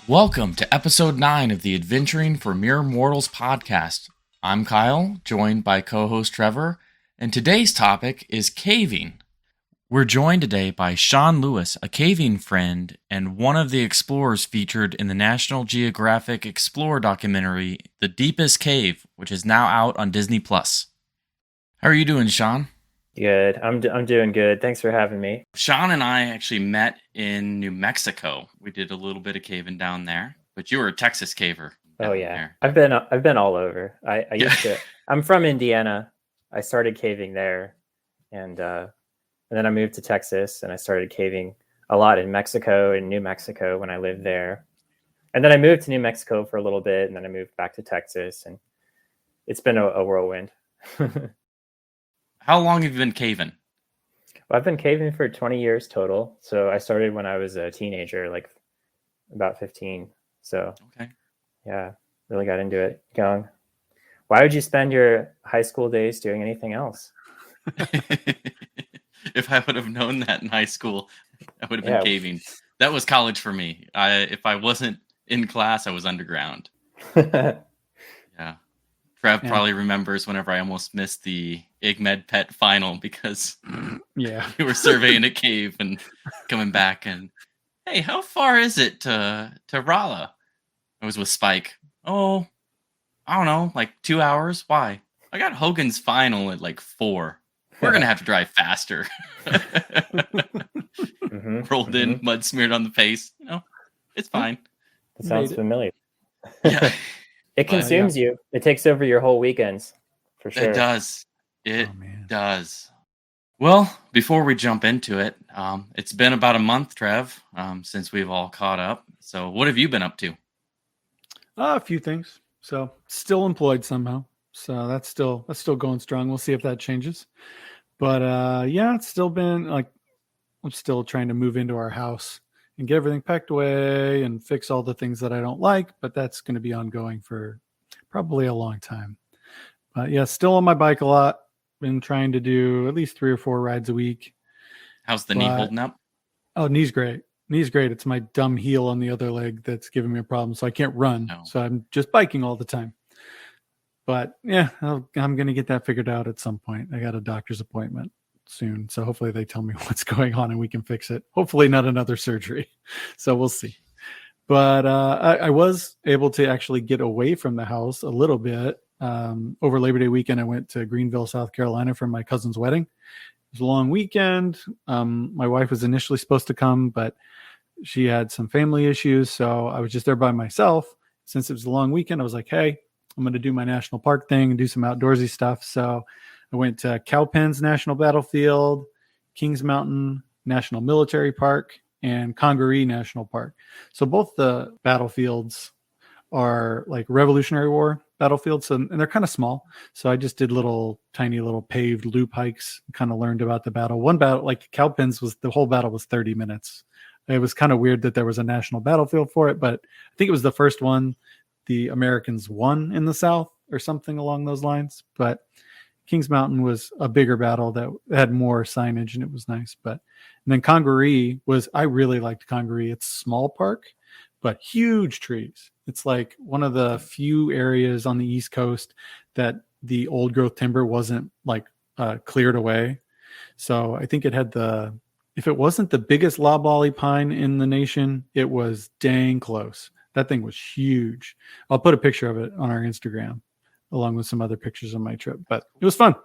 Welcome to episode 9 of the Adventuring for Mere Mortals podcast. I'm Kyle, joined by co-host Trevor, and today's topic is caving. We're joined today by Sean Lewis, a caving friend and one of the explorers featured in the National Geographic Explorer documentary, The Deepest Cave, which is now out on Disney+. How are you doing, Sean? Good. I'm doing good. Thanks for having me. Sean and I actually met in New Mexico. We did a little bit of caving down there, but you were a Texas caver. Oh yeah, there. I've been all over. I used to. I'm from Indiana. I started caving there, and then I moved to Texas, and I started caving a lot in Mexico and New Mexico when I lived there, and then I moved to New Mexico for a little bit, and then I moved back to Texas, and it's been a whirlwind. How long have you been caving? Well, I've been caving for 20 years total. So I started when I was a teenager, like about 15. So okay. Yeah, really got into it young. Why would you spend your high school days doing anything else? If I would have known that in high school, I would have been caving. That was college for me. If I wasn't in class, I was underground. Yeah. Trev probably remembers whenever I almost missed the IgMed Pet final because we were surveying a cave and coming back and, hey, how far is it to Rolla? I was with Spike. Oh, I don't know, like 2 hours. Why? I got Hogan's final at like 4. We're going to have to drive faster. Rolled in, mud smeared on the face. It's fine. That sounds familiar. Yeah. It consumes you. It takes over your whole weekends, for sure. It does. It does. Well, before we jump into it, it's been about a month, Trev, since we've all caught up. So what have you been up to? A few things. So still employed somehow. So that's still going strong. We'll see if that changes. But it's still been like I'm still trying to move into our house and get everything packed away and fix all the things that I don't like. But that's going to be ongoing for probably a long time. But yeah, still on my bike a lot. Been trying to do at least 3 or 4 rides a week. How's the knee holding up? Oh, knee's great. Knee's great. It's my dumb heel on the other leg that's giving me a problem. So I can't run. No. So I'm just biking all the time. But yeah, I'm going to get that figured out at some point. I got a doctor's appointment soon. So hopefully they tell me what's going on and we can fix it. Hopefully not another surgery. So we'll see. But I was able to actually get away from the house a little bit. Over Labor Day weekend, I went to Greenville, South Carolina for my cousin's wedding. It was a long weekend. My wife was initially supposed to come, but she had some family issues. So I was just there by myself. Since it was a long weekend, I was like, hey, I'm going to do my national park thing and do some outdoorsy stuff. So I went to Cowpens National Battlefield, Kings Mountain National Military Park, and Congaree National Park. So both the battlefields are like Revolutionary War battlefields, and they're kind of small. So I just did tiny little paved loop hikes, kind of learned about the battle. One battle, like Cowpens, the whole battle was 30 minutes. It was kind of weird that there was a national battlefield for it, but I think it was the first one the Americans won in the South or something along those lines. But Kings Mountain was a bigger battle that had more signage and it was nice. And then Congaree I really liked Congaree. It's a small park, but huge trees. It's like one of the few areas on the East Coast that the old growth timber wasn't like cleared away. So I think it had if it wasn't the biggest loblolly pine in the nation, it was dang close. That thing was huge. I'll put a picture of it on our Instagram along with some other pictures of my trip, but it was fun.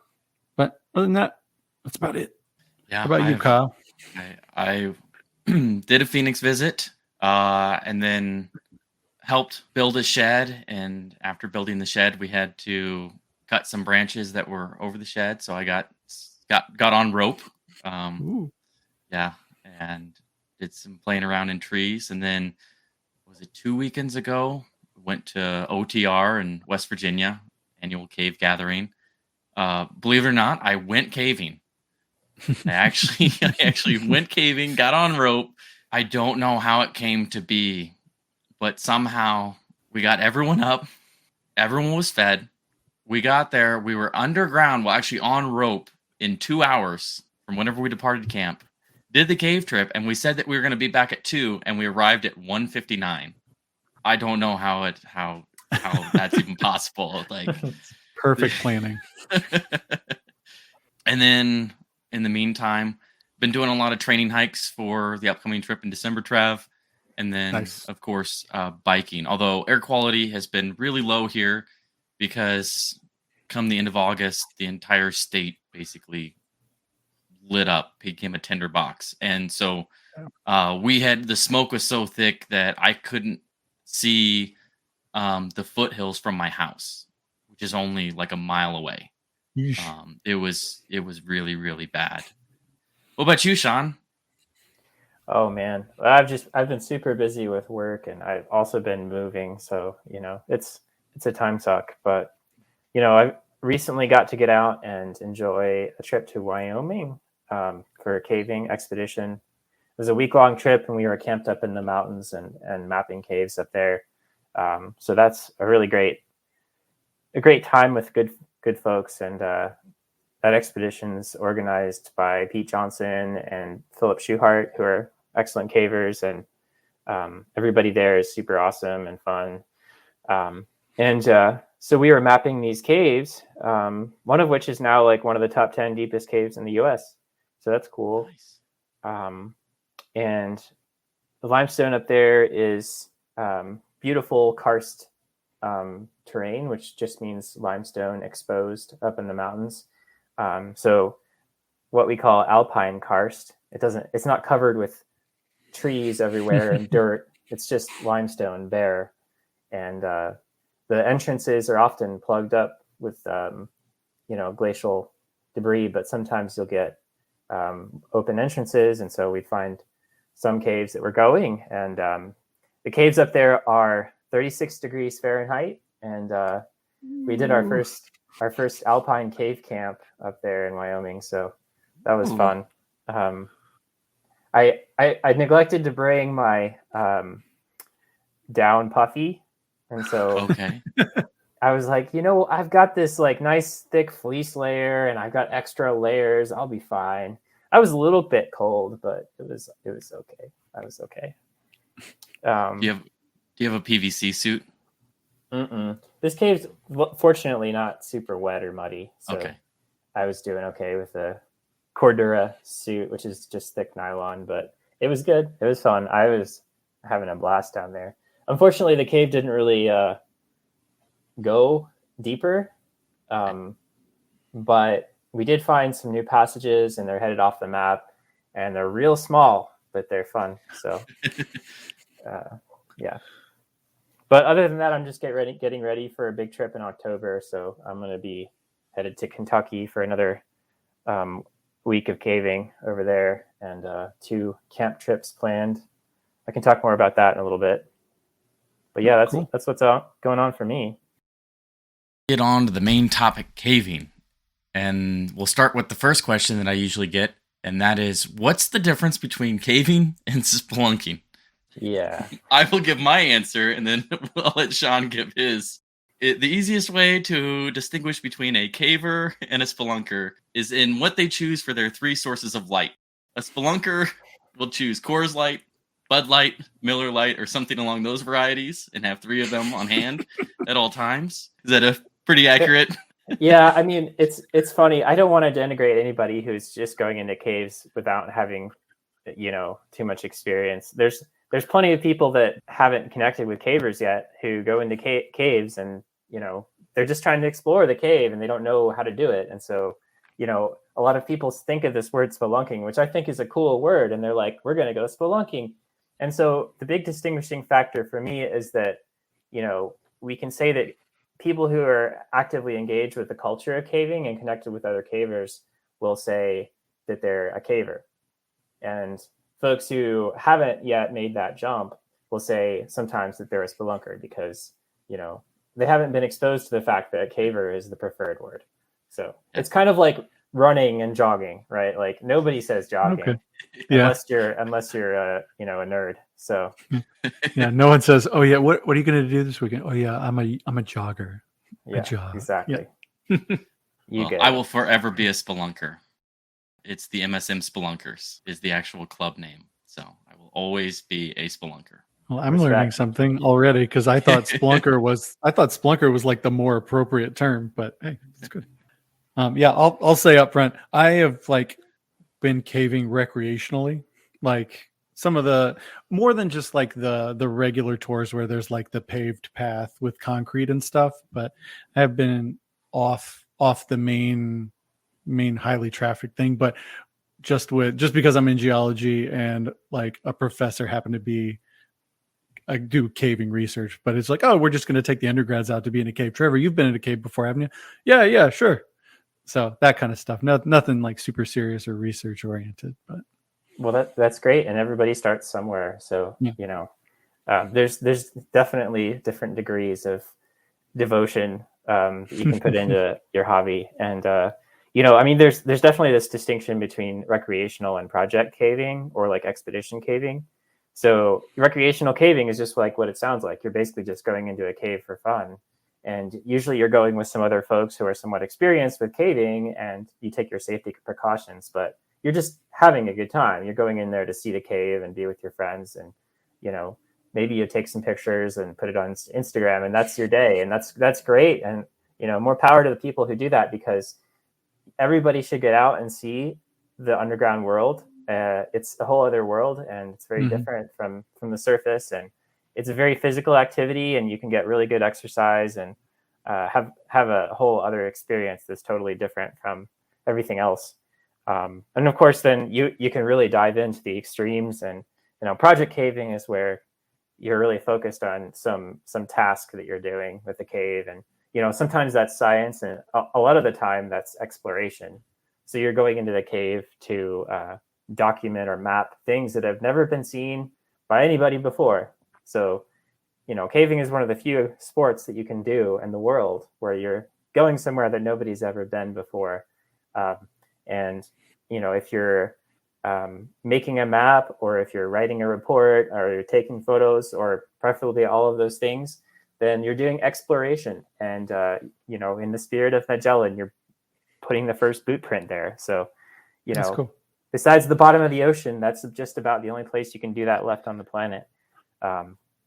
But other than that, that's about it. Yeah. How about you, Kyle? I did a Phoenix visit and then helped build a shed. And after building the shed, we had to cut some branches that were over the shed. So I got on rope. Yeah. And did some playing around in trees. And then was it 2 weekends ago? Went to OTR in West Virginia, annual cave gathering. believe it or not, I went caving. I actually went caving, got on rope. I don't know how it came to be, but somehow we got everyone up. Everyone was fed. We got there. We were underground, well, actually on rope in 2 hours from whenever we departed camp. Did the cave trip, and we said that we were going to be back at 2, and we arrived at 1:59. I don't know how that's even possible. Like, perfect planning. And then in the meantime, been doing a lot of training hikes for the upcoming trip in December, Trev. And then, nice. Of course, biking. Although air quality has been really low here because come the end of August, the entire state basically lit up, became a tinderbox. And so the smoke was so thick that I couldn't see the foothills from my house, which is only like a mile away. It was really, really bad. What about you, Sean? Oh man, I've been super busy with work, and I've also been moving, so it's a time suck. But I recently got to get out and enjoy a trip to Wyoming for a caving expedition. It was a week-long trip, and we were camped up in the mountains and mapping caves up there. So that's a really great time with good folks, and that expedition's organized by Pete Johnson and Philip Schuhart, who are excellent cavers, and everybody there is super awesome and fun. So we were mapping these caves, one of which is now like one of the top 10 deepest caves in the US. So that's cool. Nice. And the limestone up there is beautiful karst terrain, which just means limestone exposed up in the mountains. So what we call alpine karst. It's not covered with trees everywhere and dirt. It's just limestone bare. And the entrances are often plugged up with glacial debris, but sometimes you'll get open entrances. And so we find some caves that we're going, and the caves up there are 36 degrees Fahrenheit. And we did our first alpine cave camp up there in Wyoming. So that was fun. I neglected to bring my down puffy. And so okay. I was like, I've got this like nice thick fleece layer, and I've got extra layers. I'll be fine. I was a little bit cold, but it was okay. I was okay. Do you have a PVC suit? This cave's fortunately not super wet or muddy, so okay. I was doing okay with a Cordura suit, which is just thick nylon, but it was good. It was fun. I was having a blast down there. Unfortunately, the cave didn't really go deeper, but we did find some new passages, and they're headed off the map, and they're real small, but they're fun. So, yeah. But other than that, I'm just getting ready for a big trip in October. So I'm going to be headed to Kentucky for another week of caving over there, and 2 camp trips planned. I can talk more about that in a little bit. But yeah, that's what's going on for me. Get on to the main topic, caving. And we'll start with the first question that I usually get, and that is, what's the difference between caving and spelunking? Yeah. I will give my answer, and then I'll let Sean give his. The easiest way to distinguish between a caver and a spelunker is in what they choose for their 3 sources of light. A spelunker will choose Coors Light, Bud Light, Miller Light, or something along those varieties, and have 3 of them on hand at all times. Is that pretty accurate? Yeah, I mean, it's funny. I don't want to denigrate anybody who's just going into caves without having, too much experience. There's plenty of people that haven't connected with cavers yet who go into caves, and they're just trying to explore the cave, and they don't know how to do it. And so a lot of people think of this word spelunking, which I think is a cool word, and they're like, we're going to go spelunking. And so the big distinguishing factor for me is that we can say that people who are actively engaged with the culture of caving and connected with other cavers will say that they're a caver. And folks who haven't yet made that jump will say sometimes that they're a spelunker because, they haven't been exposed to the fact that caver is the preferred word. So it's kind of like running and jogging, right? Like nobody says jogging unless you're a nerd. So yeah, no one says, "Oh yeah, what are you going to do this weekend?" "Oh yeah, I'm a jogger." Yeah, exactly. I will forever be a spelunker. It's the MSM Spelunkers is the actual club name. So I will always be a spelunker. Well, I'm learning something already because I thought spelunker was like the more appropriate term, but hey, it's good. Yeah, I'll say up front, I have like been caving recreationally, like some of the more than just like the regular tours where there's like the paved path with concrete and stuff, but I have been off the main highly trafficked thing, but just because I'm in geology and like a professor happened to be I do caving research, but it's like, oh, we're just going to take the undergrads out to be in a cave. Trevor, you've been in a cave before, haven't you? Yeah, sure. So that kind of stuff. Nothing like super serious or research oriented, but well, that's great. And everybody starts somewhere. So, there's definitely different degrees of devotion that you can put into your hobby. And, I mean, there's definitely this distinction between recreational and project caving or like expedition caving. So recreational caving is just like what it sounds like. You're basically just going into a cave for fun. And usually you're going with some other folks who are somewhat experienced with caving and you take your safety precautions, but you're just having a good time. You're going in there to see the cave and be with your friends. And, maybe you take some pictures and put it on Instagram and that's your day. And that's great. And, more power to the people who do that because everybody should get out and see the underground world. It's a whole other world and it's very different from the surface. And it's a very physical activity and you can get really good exercise and have a whole other experience that's totally different from everything else. And of course, then you can really dive into the extremes and, project caving is where you're really focused on some task that you're doing with the cave. And, sometimes that's science and a lot of the time that's exploration. So you're going into the cave to document or map things that have never been seen by anybody before. So, caving is one of the few sports that you can do in the world where you're going somewhere that nobody's ever been before. And, if you're making a map or if you're writing a report or you're taking photos or preferably all of those things, then you're doing exploration. And, in the spirit of Magellan, you're putting the first boot print there. So, that's cool. Besides the bottom of the ocean, that's just about the only place you can do that left on the planet.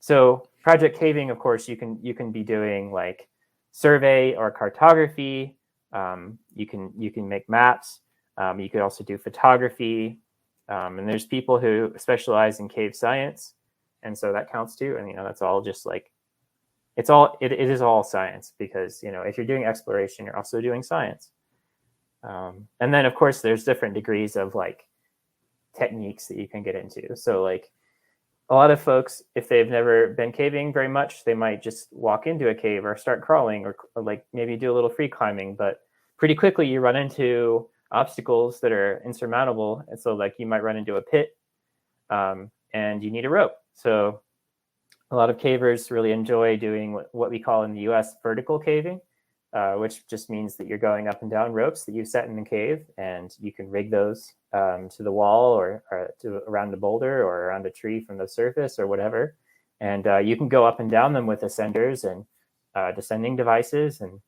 So project caving, of course, you can be doing like survey or cartography. You can make maps. You could also do photography. And there's people who specialize in cave science. And so that counts too. And, that's all just like, it is all science because, if you're doing exploration, you're also doing science. And then of course there's different degrees of like techniques that you can get into. So like a lot of folks, if they've never been caving very much, they might just walk into a cave or start crawling or like maybe do a little free climbing, but pretty quickly you run into obstacles that are insurmountable. And so like you might run into a pit and you need a rope. So a lot of cavers really enjoy doing what we call in the US vertical caving. Which just means that you're going up and down ropes that you set in the cave, and you can rig those to the wall or to around a boulder or around a tree from the surface or whatever. And you can go up and down them with ascenders and descending devices. And,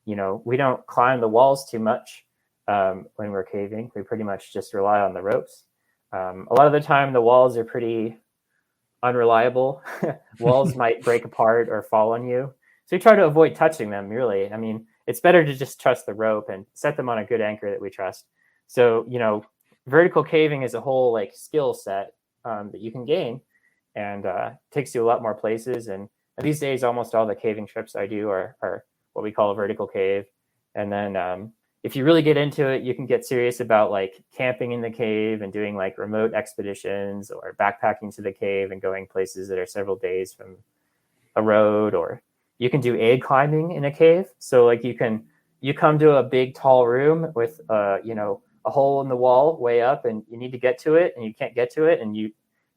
we don't climb the walls too much when we're caving. We pretty much just rely on the ropes. A lot of the time, the walls are pretty unreliable. Walls might break apart or fall on you. So we try to avoid touching them, really. I mean, it's better to just trust the rope and set them on a good anchor that we trust. So, vertical caving is a whole like skill set that you can gain and takes you a lot more places. And these days, almost all the caving trips I do are what we call a vertical cave. And then if you really get into it, you can get serious about like camping in the cave and doing like remote expeditions or backpacking to the cave and going places that are several days from a road, or you can do aid climbing in a cave. So like you come to a big tall room with a hole in the wall way up and you need to get to it and you can't get to it. And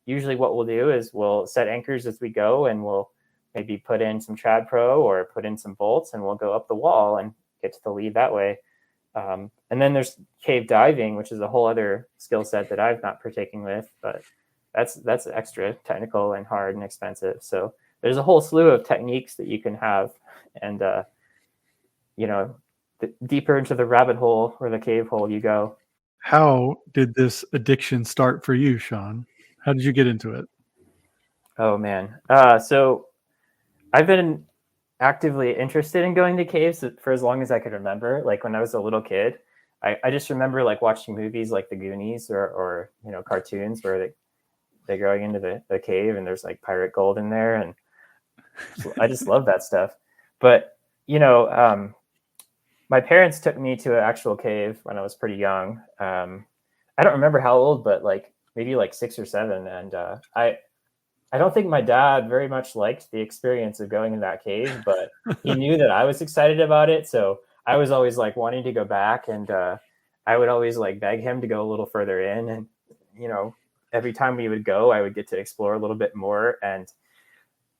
usually what we'll do is we'll set anchors as we go and we'll maybe put in some trad pro or put in some bolts and we'll go up the wall and get to the lead that way. And then there's cave diving, which is a whole other skill set that I've not partaken with, but that's extra technical and hard and expensive. So there's a whole slew of techniques that you can have. And, the deeper into the rabbit hole or the cave hole you go. How did this addiction start for you, Sean? How did you get into it? Oh, man. So I've been actively interested in going to caves for as long as I could remember. Like when I was a little kid, I just remember like watching movies like The Goonies or cartoons where they're going into the cave and there's like pirate gold in there. And I just love that stuff. But, my parents took me to an actual cave when I was pretty young. I don't remember how old, but like maybe like 6 or 7. And I don't think my dad very much liked the experience of going in that cave, but he knew that I was excited about it. So I was always like wanting to go back, and I would always like beg him to go a little further in. And, every time we would go, I would get to explore a little bit more. And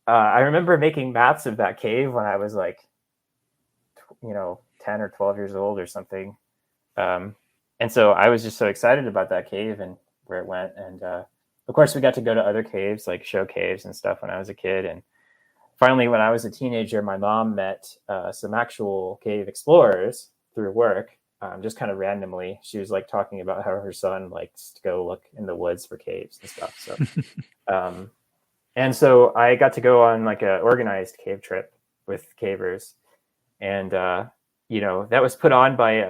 I remember making maps of that cave when I was like, 10 or 12 years old or something. And so I was just so excited about that cave and where it went. And of course, we got to go to other caves, like show caves and stuff when I was a kid. And finally, when I was a teenager, my mom met some actual cave explorers through work, just kind of randomly. She was like talking about how her son likes to go look in the woods for caves and stuff. So, and so I got to go on like an organized cave trip with cavers. And, that was put on by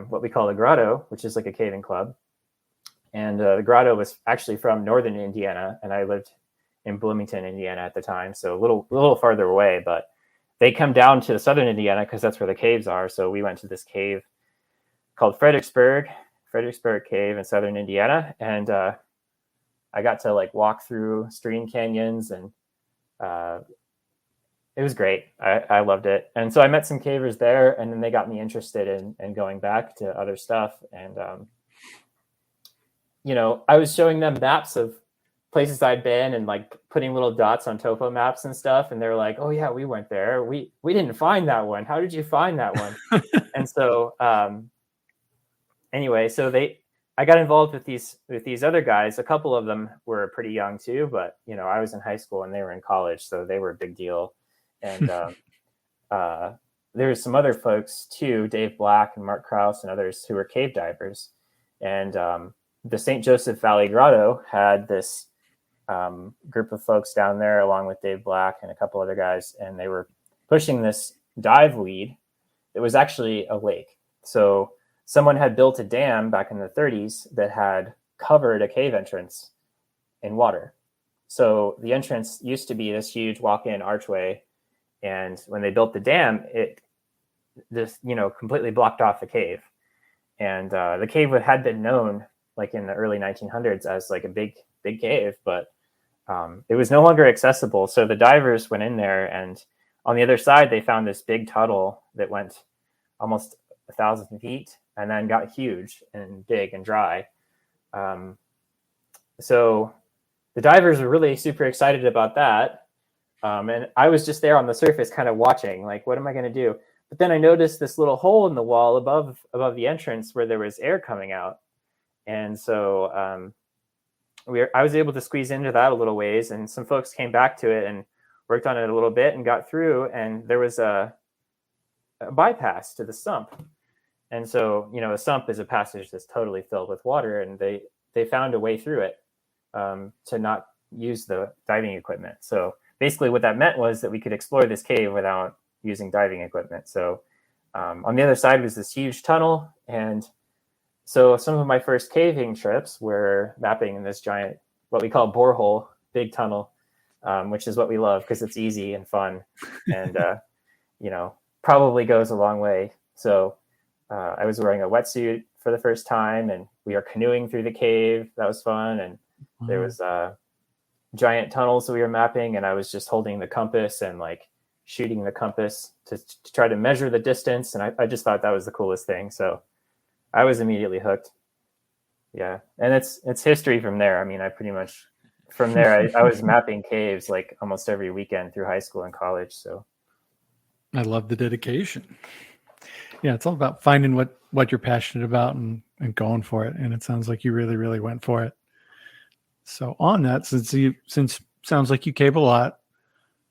what we call a grotto, which is like a caving club. And the grotto was actually from northern Indiana, and I lived in Bloomington, Indiana at the time, so a little farther away. But they come down to southern Indiana because that's where the caves are. So we went to this cave called Fredericksburg Cave in southern Indiana, and I got to like walk through stream canyons, and it was great. I loved it. And so I met some cavers there, and then they got me interested in going back to other stuff. And, I was showing them maps of places I'd been and like putting little dots on topo maps and stuff. And they're like, oh yeah, we went there. We didn't find that one. How did you find that one? And so, anyway, so I got involved with these other guys. A couple of them were pretty young too, but I was in high school and they were in college, so they were a big deal. And there's some other folks too, Dave Black and Mark Krause and others who were cave divers. And the St. Joseph Valley Grotto had this group of folks down there along with Dave Black and a couple other guys, and they were pushing this dive lead. It was actually a lake. So someone had built a dam back in the 30s that had covered a cave entrance in water. So the entrance used to be this huge walk-in archway. And when they built the dam, it just, completely blocked off the cave. And the cave had been known like in the early 1900s as like a big cave, but it was no longer accessible. So the divers went in there, and on the other side, they found this big tunnel that went almost 1,000 feet and then got huge and big and dry. So the divers were really super excited about that. And I was just there on the surface kind of watching, like, what am I going to do? But then I noticed this little hole in the wall above the entrance where there was air coming out. And so I was able to squeeze into that a little ways, and some folks came back to it and worked on it a little bit and got through, and there was a bypass to the sump. And so, a sump is a passage that's totally filled with water, and they found a way through it to not use the diving equipment. So basically what that meant was that we could explore this cave without using diving equipment. So on the other side was this huge tunnel. And so some of my first caving trips were mapping in this giant, what we call borehole, big tunnel, which is what we love because it's easy and fun and, probably goes a long way. So I was wearing a wetsuit for the first time, and we were canoeing through the cave. That was fun. And there was giant tunnels that we were mapping, and I was just holding the compass and like shooting the compass to try to measure the distance. And I just thought that was the coolest thing. So I was immediately hooked. Yeah. And it's history from there. I mean, I pretty much from there, I was mapping caves like almost every weekend through high school and college. So I love the dedication. Yeah, it's all about finding what you're passionate about and going for it. And it sounds like you really, really went for it. So on that, since sounds like you cave a lot,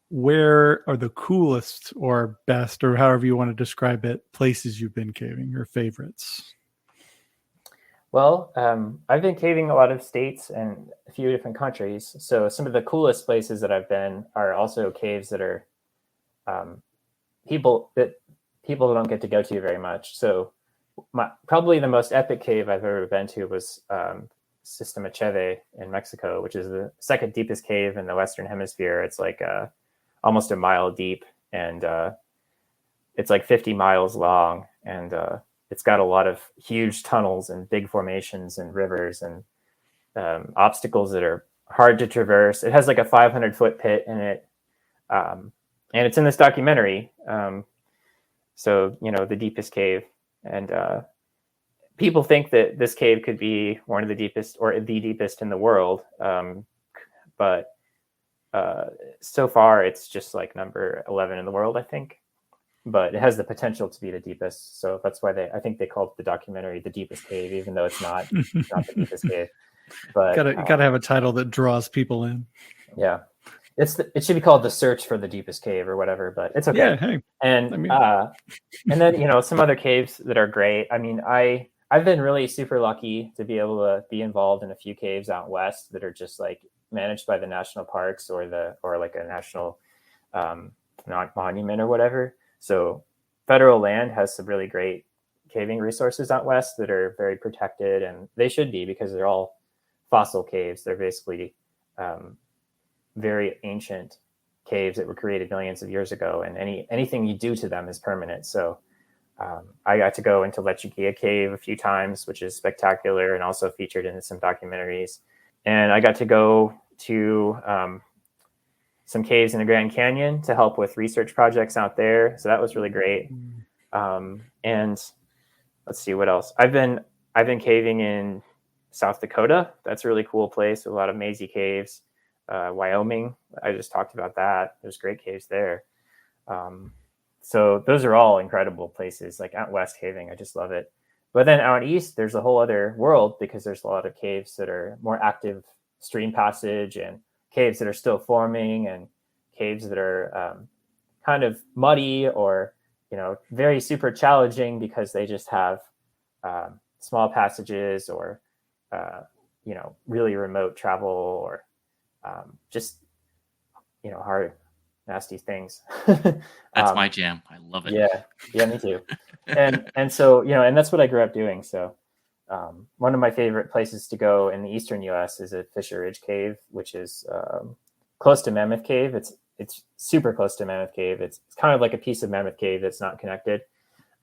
where are the coolest or best, or however you want to describe it, places you've been caving, your favorites? Well, I've been caving a lot of states and a few different countries. So some of the coolest places that I've been are also caves that are people don't get to go to very much. So probably the most epic cave I've ever been to was Sistema Cheve in Mexico, which is the second deepest cave in the Western Hemisphere. It's like almost a mile deep, and it's like 50 miles long, and it's got a lot of huge tunnels and big formations and rivers and obstacles that are hard to traverse. It has like a 500-foot pit in it, and it's in this documentary. So, the deepest cave. And people think that this cave could be one of the deepest or the deepest in the world. But so far, it's just like number 11 in the world, I think. But it has the potential to be the deepest. So that's why I think they called the documentary The Deepest Cave, even though it's not the deepest cave. But gotta have a title that draws people in. Yeah. It should be called The Search for the Deepest Cave or whatever, but it's okay. Yeah, hey, and then some other caves that are great. I mean, I've been really super lucky to be able to be involved in a few caves out west that are just like managed by the national parks or like a national monument or whatever. So federal land has some really great caving resources out west that are very protected, and they should be, because they're all fossil caves. They're basically very ancient caves that were created millions of years ago, and anything you do to them is permanent. So I got to go into Lechuguilla Cave a few times, which is spectacular and also featured in some documentaries. And I got to go to some caves in the Grand Canyon to help with research projects out there. So that was really great. And let's see what else. I've been caving in South Dakota. That's a really cool place with a lot of mazy caves. Wyoming, I just talked about that. There's great caves there. So those are all incredible places. Like out west caving, I just love it. But then out east, there's a whole other world, because there's a lot of caves that are more active stream passage, and caves that are still forming, and caves that are kind of muddy or, very super challenging because they just have small passages or, really remote travel or just, hard, nasty things. That's my jam. I love it. Yeah, me too. And so, and that's what I grew up doing. So one of my favorite places to go in the eastern US is at Fisher Ridge Cave, which is close to Mammoth Cave. It's super close to Mammoth Cave. It's kind of like a piece of Mammoth Cave that's not connected.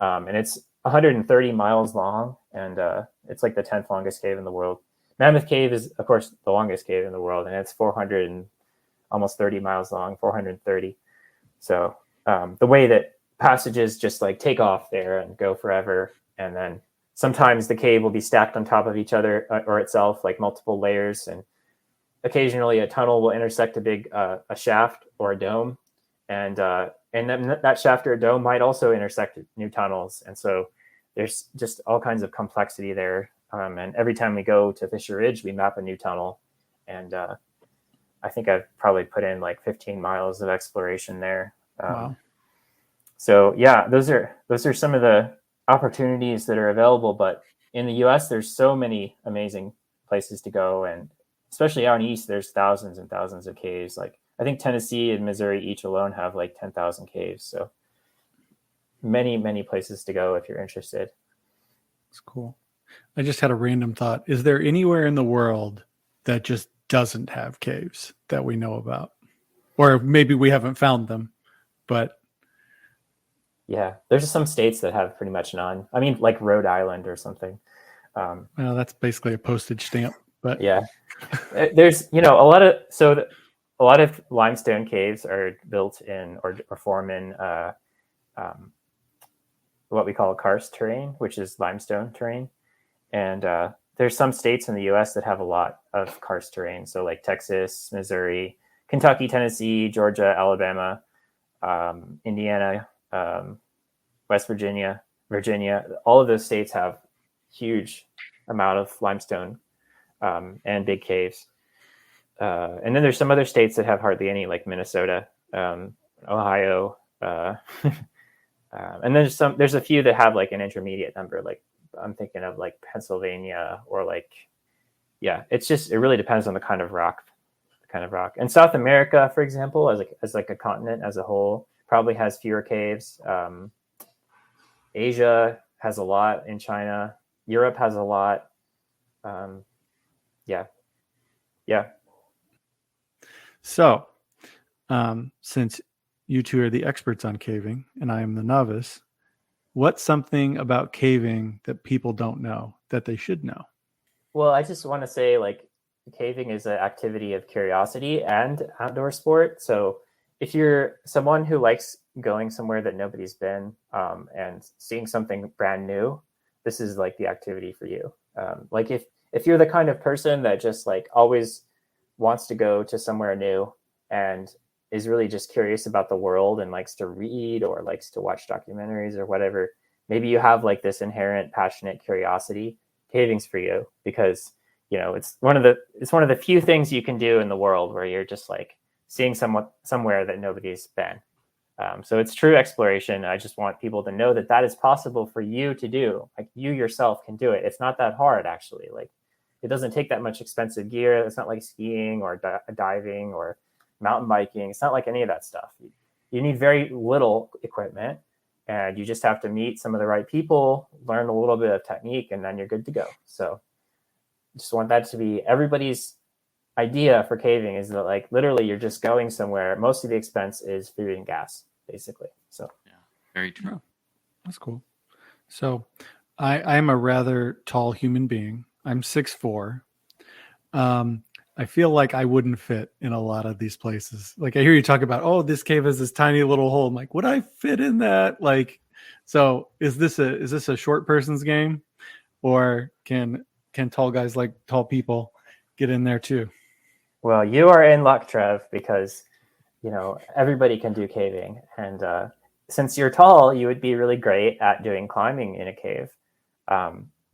And it's 130 miles long, and it's like the 10th longest cave in the world. Mammoth Cave is, of course, the longest cave in the world, and it's 400 and almost 30 miles long, 430. So the way that passages just like take off there and go forever, and then sometimes the cave will be stacked on top of each other or itself, like multiple layers, and occasionally a tunnel will intersect a big a shaft or a dome, and then that shaft or a dome might also intersect new tunnels, and so there's just all kinds of complexity there. And every time we go to Fisher Ridge, we map a new tunnel, and I think I've probably put in like 15 miles of exploration there. Wow. So yeah, those are some of the opportunities that are available. But in the U.S., there's so many amazing places to go, and especially out east, there's thousands and thousands of caves. Like I think Tennessee and Missouri each alone have like 10,000 caves. So many places to go if you're interested. That's cool. I just had a random thought. Is there anywhere in the world that just doesn't have caves that we know about? Or maybe we haven't found them, but... Yeah, there's some states that have pretty much none. I mean, like Rhode Island or something. Well, that's basically a postage stamp, but... Yeah. There's, a lot of limestone caves are built in or form in what we call karst terrain, which is limestone terrain. And there's some states in the U.S. that have a lot of karst terrain. So like Texas, Missouri, Kentucky, Tennessee, Georgia, Alabama, Indiana, West Virginia. Virginia, all of those states have huge amount of limestone and big caves. And then there's some other states that have hardly any, like Minnesota, Ohio, and then there's a few that have like an intermediate number. Like I'm thinking of like Pennsylvania, or like, yeah, it really depends on the kind of rock. And South America, for example, as like a continent as a whole, probably has fewer caves. Asia has a lot in China. Europe has a lot. Yeah. So, since you two are the experts on caving and I am the novice, what's something about caving that people don't know that they should know? Well, I just want to say, like, caving is an activity of curiosity and outdoor sport. So if you're someone who likes going somewhere that nobody's been and seeing something brand new, this is like the activity for you. Like if you're the kind of person that just like always wants to go to somewhere new and is really just curious about the world and likes to read or likes to watch documentaries or whatever, maybe you have like this inherent passionate curiosity, caving's for you, because it's one of the few things you can do in the world where you're just like seeing somewhere that nobody's been. So it's true exploration. I just want people to know that is possible for you to do. Like you yourself can do it. It's not that hard, actually. Like it doesn't take that much expensive gear. It's not like skiing or diving or mountain biking. It's not like any of that stuff. You need very little equipment, and you just have to meet some of the right people, learn a little bit of technique, and then you're good to go. So just want that to be everybody's idea for caving, is that like literally you're just going somewhere. Most of the expense is food and gas, basically. So yeah, very true. Oh, that's cool. So I'm a rather tall human being. I'm 6'4". I feel like I wouldn't fit in a lot of these places. Like I hear you talk about, oh, this cave has this tiny little hole. I'm like, would I fit in that? Like, so is this a short person's game, or can tall guys like tall people get in there too? Well, you are in luck, Trev, because everybody can do caving, and since you're tall, you would be really great at doing climbing in a cave,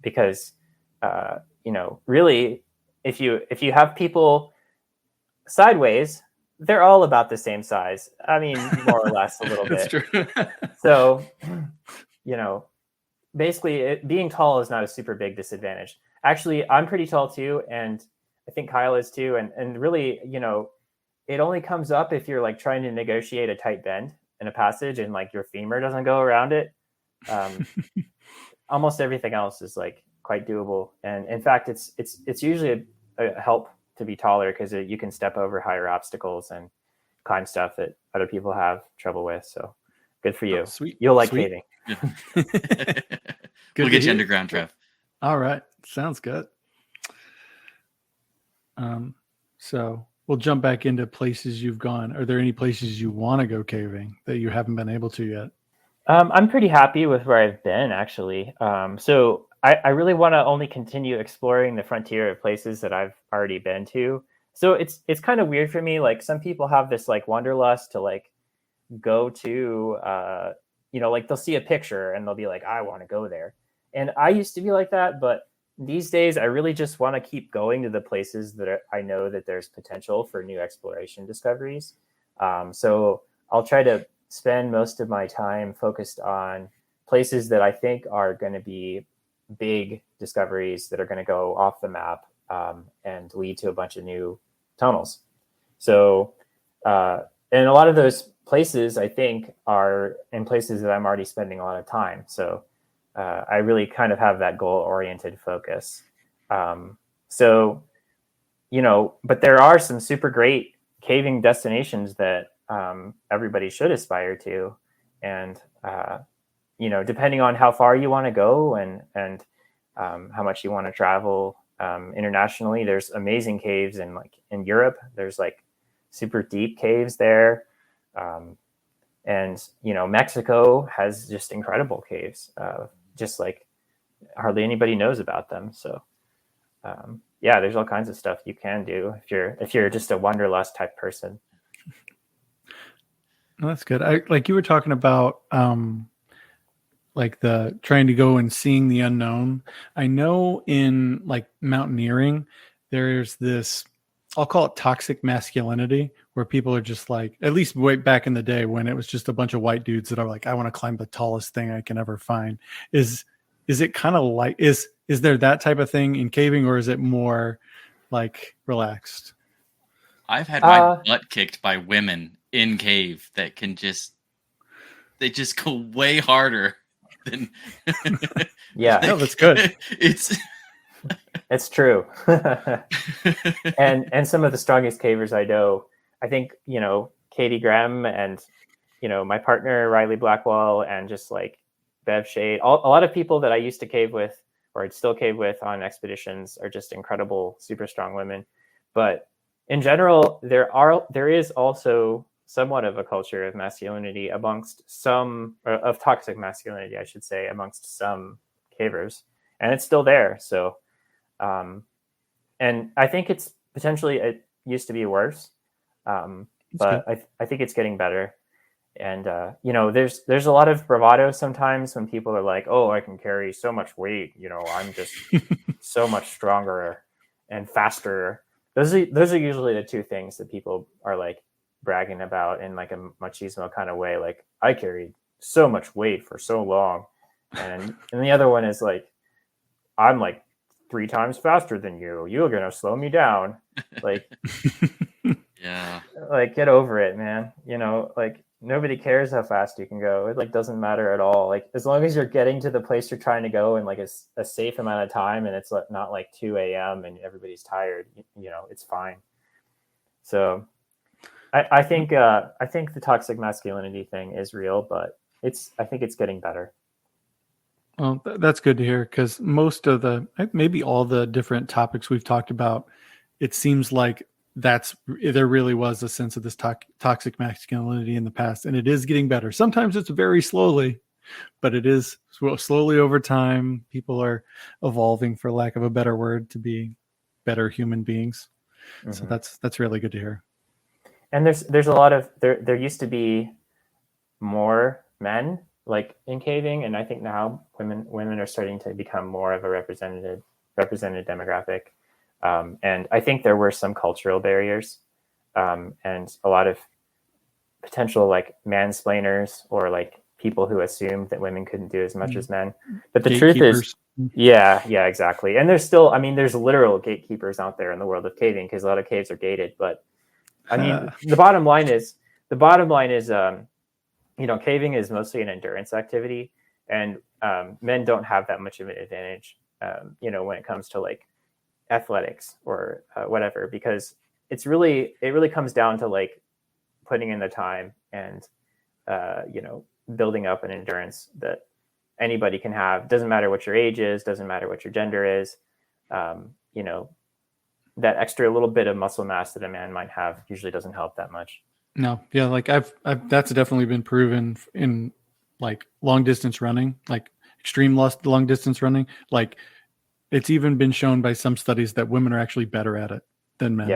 because really, if you have people sideways, they're all about the same size. I mean, more or less a little bit. That's true. So, basically, being tall is not a super big disadvantage. Actually, I'm pretty tall too, and I think Kyle is too. And really, it only comes up if you're like trying to negotiate a tight bend in a passage and like your femur doesn't go around it. Almost everything else is like quite doable. And in fact, it's usually a help to be taller, because you can step over higher obstacles and climb stuff that other people have trouble with. So good for you. Oh, sweet. You'll like Sweet. caving. We'll get you underground, Trev. All right. Sounds good. So we'll jump back into places you've gone. Are there any places you want to go caving that you haven't been able to yet? I'm pretty happy with where I've been, actually. So I really want to only continue exploring the frontier of places that I've already been to. So it's kind of weird for me. Like some people have this like wanderlust to like go to, like they'll see a picture and they'll be like, I want to go there. And I used to be like that, but these days I really just want to keep going to the places that I know that there's potential for new exploration discoveries. So I'll try to spend most of my time focused on places that I think are going to be big discoveries that are going to go off the map and lead to a bunch of new tunnels. So, and a lot of those places I think are in places that I'm already spending a lot of time. So I really kind of have that goal-oriented focus. But there are some super great caving destinations that everybody should aspire to. And, depending on how far you want to go and how much you want to travel internationally, there's amazing caves in Europe. There's like super deep caves there. Mexico has just incredible caves, just like hardly anybody knows about them. So there's all kinds of stuff you can do if you're just a wanderlust type person. Well, that's good. Like you were talking about like the trying to go and seeing the unknown. I know in like mountaineering, there's this, I'll call it toxic masculinity, where people are just like, at least way back in the day when it was just a bunch of white dudes that are like, I want to climb the tallest thing I can ever find. Is it kind of like, is there that type of thing in caving, or is it more like relaxed? I've had my butt kicked by women in cave that they just go way harder than. Yeah, no, that's good. It's true. and some of the strongest cavers I know, I think, Katie Graham and, my partner, Riley Blackwell, and just like Bev Shade, a lot of people that I used to cave with, or I'd still cave with on expeditions, are just incredible, super strong women. But in general, there is also somewhat of a culture of masculinity amongst some, or of toxic masculinity, I should say, amongst some cavers, and it's still there. So, and I think it's potentially, it used to be worse, but I think it's getting better. And there's a lot of bravado sometimes when people are like, oh, I can carry so much weight, I'm just so much stronger and faster. Those are usually the two things that people are like bragging about in like a machismo kind of way. Like, I carried so much weight for so long. And the other one is like, I'm like 3 times faster than you. You're going to slow me down. Like, yeah, like, get over it, man. Like, nobody cares how fast you can go. It like doesn't matter at all. Like, as long as you're getting to the place you're trying to go in like a safe amount of time, and it's not like 2 a.m. and everybody's tired, it's fine. So I think the toxic masculinity thing is real, but I think it's getting better. Well, that's good to hear, because most of maybe all the different topics we've talked about, it seems like there really was a sense of this toxic masculinity in the past, and it is getting better. Sometimes it's very slowly, but it is slowly over time. People are evolving, for lack of a better word, to be better human beings. Mm-hmm. So that's really good to hear. And there's a lot of there used to be more men like in caving, and I think now women are starting to become more of a represented demographic. And I think there were some cultural barriers, and a lot of potential like mansplainers, or like people who assumed that women couldn't do as much as men. But the truth is, yeah, exactly. And there's literal gatekeepers out there in the world of caving, because a lot of caves are gated. But I mean, the bottom line is, caving is mostly an endurance activity, and men don't have that much of an advantage, when it comes to like athletics or whatever, because it really comes down to like putting in the time and building up an endurance that anybody can have. Doesn't matter what your age is, doesn't matter what your gender is. That extra little bit of muscle mass that a man might have usually doesn't help that much. No, yeah, like I've that's definitely been proven in like long distance running, like extreme long distance running. Like, it's even been shown by some studies that women are actually better at it than men.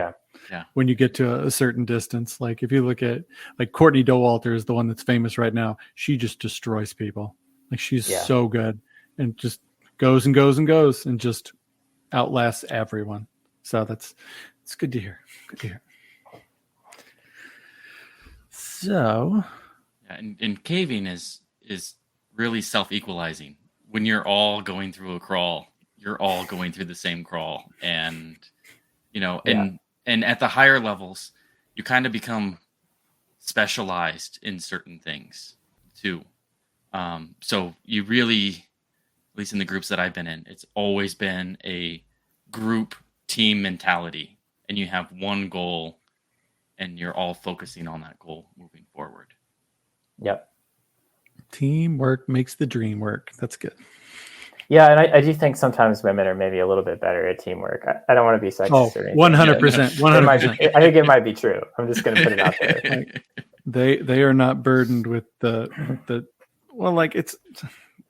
Yeah. When you get to a certain distance, like if you look at like Courtney Dauwalter is the one that's famous right now. She just destroys people. Like, she's so good and just goes and goes and goes and just outlasts everyone. So it's good to hear. Good to hear. So, and caving is really self-equalizing. When you're all going through a crawl, you're all going through the same crawl, and and at the higher levels, you kind of become specialized in certain things too. So you really, at least in the groups that I've been in, it's always been a group team mentality, and you have one goal, and you're all focusing on that goal moving forward. Yep. Teamwork makes the dream work. That's good. Yeah, and I do think sometimes women are maybe a little bit better at teamwork. I don't want to be sexist or anything. 100%. 100%. I think it might be true. I'm just going to put it out there. Like, they are not burdened with the well, like, it's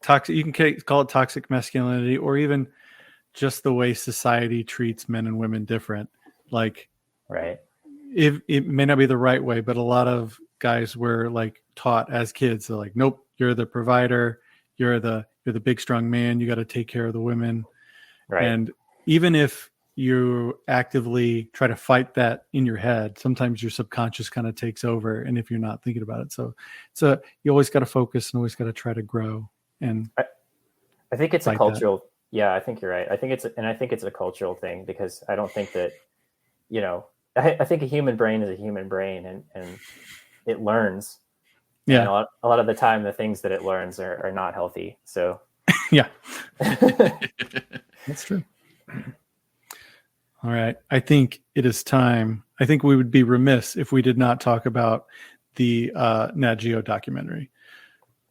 toxic. You can call it toxic masculinity, or even just the way society treats men and women different. Like, right. If it may not be the right way, but a lot of guys were like taught as kids, they're like, nope, you're the provider, you're the big strong man. You got to take care of the women, right? And even if you actively try to fight that in your head, sometimes your subconscious kind of takes over, and if you're not thinking about it, so you always got to focus and always got to try to grow. And I think it's a cultural. Yeah, I think you're right. I think it's a cultural thing, because I don't think that, I think a human brain is a human brain, and it learns. Yeah. And a lot of the time, the things that it learns are not healthy. So yeah, that's true. All right. I think it is time. I think we would be remiss if we did not talk about the Nat Geo documentary.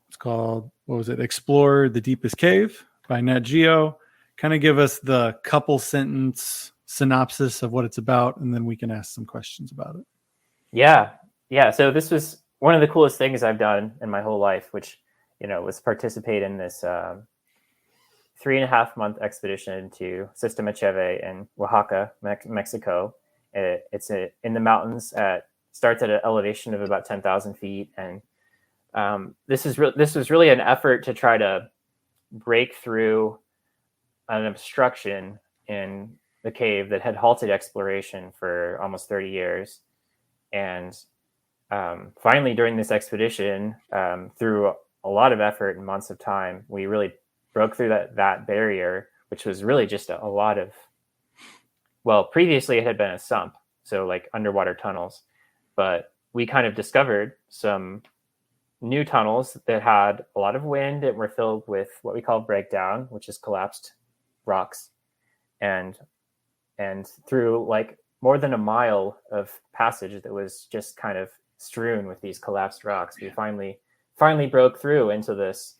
It's called, what was it? Explore the Deepest Cave by Nat Geo. Kind of give us the couple sentence synopsis of what it's about, and then we can ask some questions about it. Yeah. Yeah. So this was one of the coolest things I've done in my whole life, which, was participate in this 3.5-month expedition to Sistema Cheve in Oaxaca, Mexico. It's in the mountains. Starts at an elevation of about 10,000 feet, and this was really an effort to try to break through an obstruction in the cave that had halted exploration for almost 30 years. And finally, during this expedition, through a lot of effort and months of time, we really broke through that barrier, which was really just a lot of, well, previously it had been a sump, so like underwater tunnels, but we kind of discovered some new tunnels that had a lot of wind and were filled with what we call breakdown, which is collapsed rocks. And through like more than a mile of passage that was just kind of strewn with these collapsed rocks, we finally broke through into this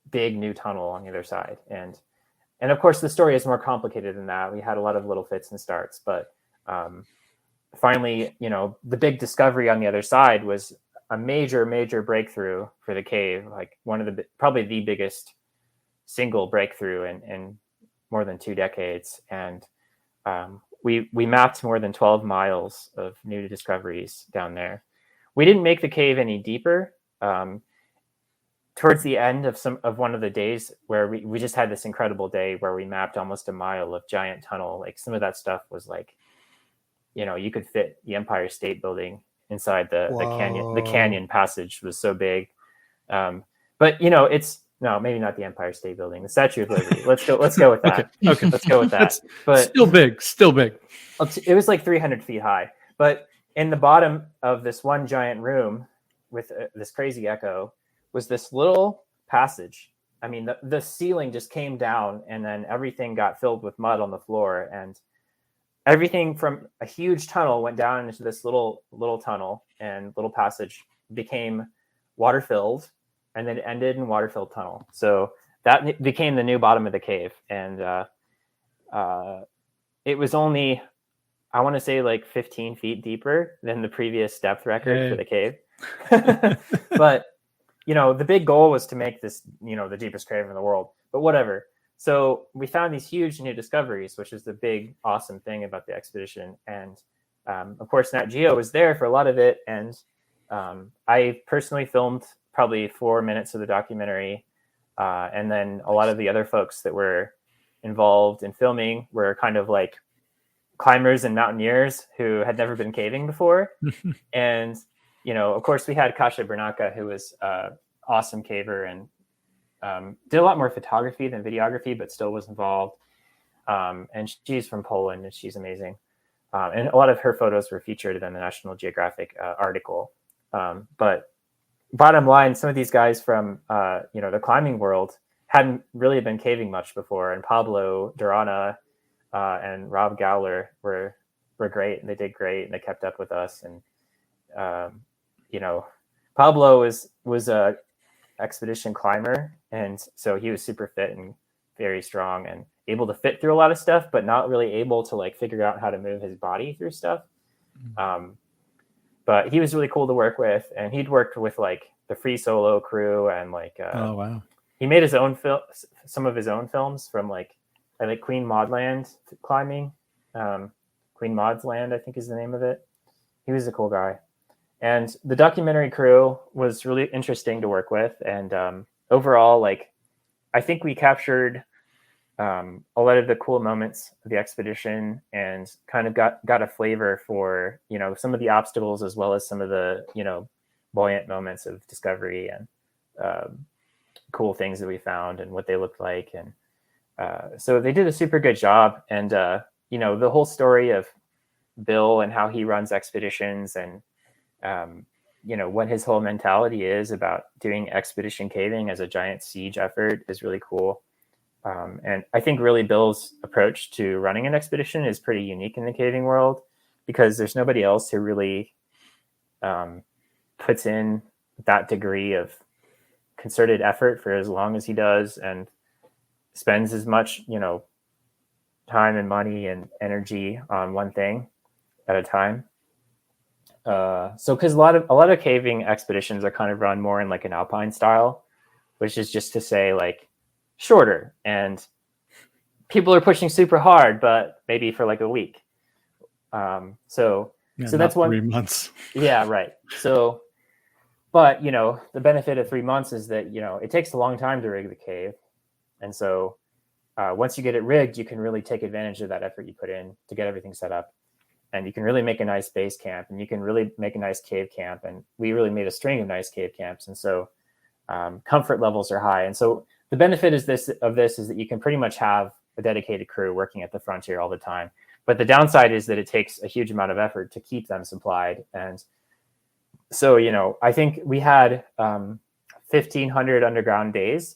big new tunnel on the other side. And of course the story is more complicated than that. We had a lot of little fits and starts, but finally, the big discovery on the other side was a major breakthrough for the cave, like one of probably the biggest single breakthrough in more than 2 decades. And we mapped more than 12 miles of new discoveries down there. We didn't make the cave any deeper. Towards the end of one of the days, where we just had this incredible day where we mapped almost a mile of giant tunnel. Like some of that stuff was like, you could fit the Empire State Building inside the canyon. The canyon passage was so big. But it's, no, maybe not the Empire State Building, the Statue of Liberty. Let's go with that. Okay. Let's go with that. But still big. It was like 300 feet high. But in the bottom of this one giant room with this crazy echo was this little passage. I mean, the ceiling just came down, and then everything got filled with mud on the floor, and everything from a huge tunnel went down into this little tunnel, and little passage became water filled, and then ended in water filled tunnel. So that became the new bottom of the cave. And it was only, I want to say, like 15 feet deeper than the previous depth record for the cave. But the big goal was to make this, the deepest cave in the world, but whatever. So we found these huge new discoveries, which is the big, awesome thing about the expedition. And of course, Nat Geo was there for a lot of it. And I personally filmed probably 4 minutes of the documentary. And then a lot of the other folks that were involved in filming were kind of like climbers and mountaineers who had never been caving before. And of course, we had Kasia Bernacka, who was awesome caver and did a lot more photography than videography, but still was involved. And she's from Poland, and she's amazing. And a lot of her photos were featured in the National Geographic article. But bottom line, some of these guys from the climbing world hadn't really been caving much before. And Pablo Durana and Rob Gowler were great, and they did great, and they kept up with us. And Pablo was a expedition climber, and so he was super fit and very strong and able to fit through a lot of stuff, but not really able to like figure out how to move his body through stuff. But he was really cool to work with, and he'd worked with like the Free Solo crew, and like oh wow, he made his own some of his own films from like Queen Maud Land climbing. Queen Maud's Land, I think, is the name of it. He was a cool guy. And the documentary crew was really interesting to work with. And overall, like, I think we captured a lot of the cool moments of the expedition and kind of got a flavor for, you know, some of the obstacles as well as some of the, you know, buoyant moments of discovery and cool things that we found and what they looked like. And so they did a super good job. And, you know, the whole story of Bill and how he runs expeditions and, you know, what his whole mentality is about doing expedition caving as a giant siege effort is really cool. And I think really Bill's approach to running an expedition is pretty unique in the caving world because there's nobody else who really puts in that degree of concerted effort for as long as he does and spends as much, you know, time and money and energy on one thing at a time. So because a lot of caving expeditions are kind of run more in like an alpine style, which is just to say like shorter and people are pushing super hard, but maybe for like a week. So that's 3 months. Yeah, right. So, but you know, the benefit of 3 months is that, you know, it takes a long time to rig the cave. And so once you get it rigged, you can really take advantage of that effort you put in to get everything set up. And you can really make a nice base camp and you can really make a nice cave camp. And we really made a string of nice cave camps. And so comfort levels are high. And so the benefit is this is that you can pretty much have a dedicated crew working at the frontier all the time. But the downside is that it takes a huge amount of effort to keep them supplied. And so, you know, I think we had 1,500 underground days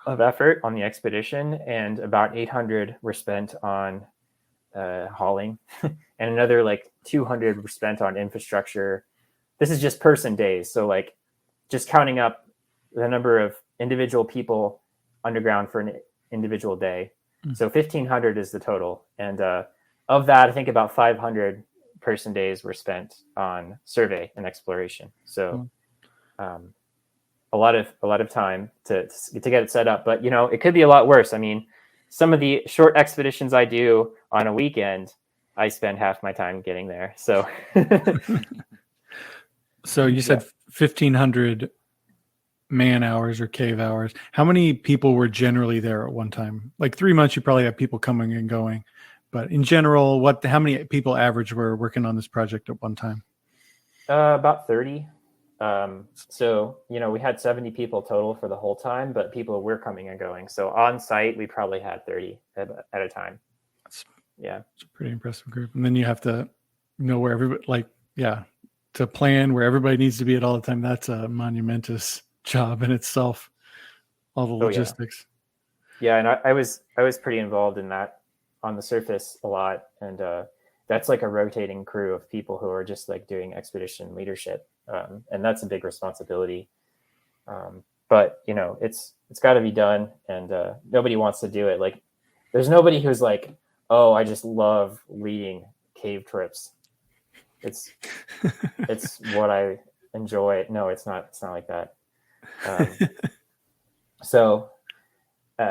of effort on the expedition, and about 800 were spent on hauling, and another like 200 were spent on infrastructure. This is just person days. So like just counting up the number of individual people underground for an individual day. So 1,500 is the total. And of that, I think about 500 person days were spent on survey and exploration. So a lot of time to get it set up. But, you know, it could be a lot worse. I mean, some of the short expeditions I do on a weekend, I spend half my time getting there. So, so you said 1,500 man hours or cave hours. How many people were generally there at one time? Like 3 months, you probably have people coming and going, but in general, how many people average were working on this project at one time? About 30. So, you know, we had 70 people total for the whole time, but people were coming and going. So on site, we probably had 30 at a time. It's a pretty impressive group. And then you have to know where everybody, to plan where everybody needs to be at all the time. That's a monumentous job in itself. All the logistics. Yeah. And I was pretty involved in that on the surface a lot. And, that's like a rotating crew of people who are just like doing expedition leadership. And that's a big responsibility. But you know, it's got to be done, and nobody wants to do it. Like there's nobody who's like, oh, I just love leading cave trips. It's what I enjoy. No, it's not like that. So,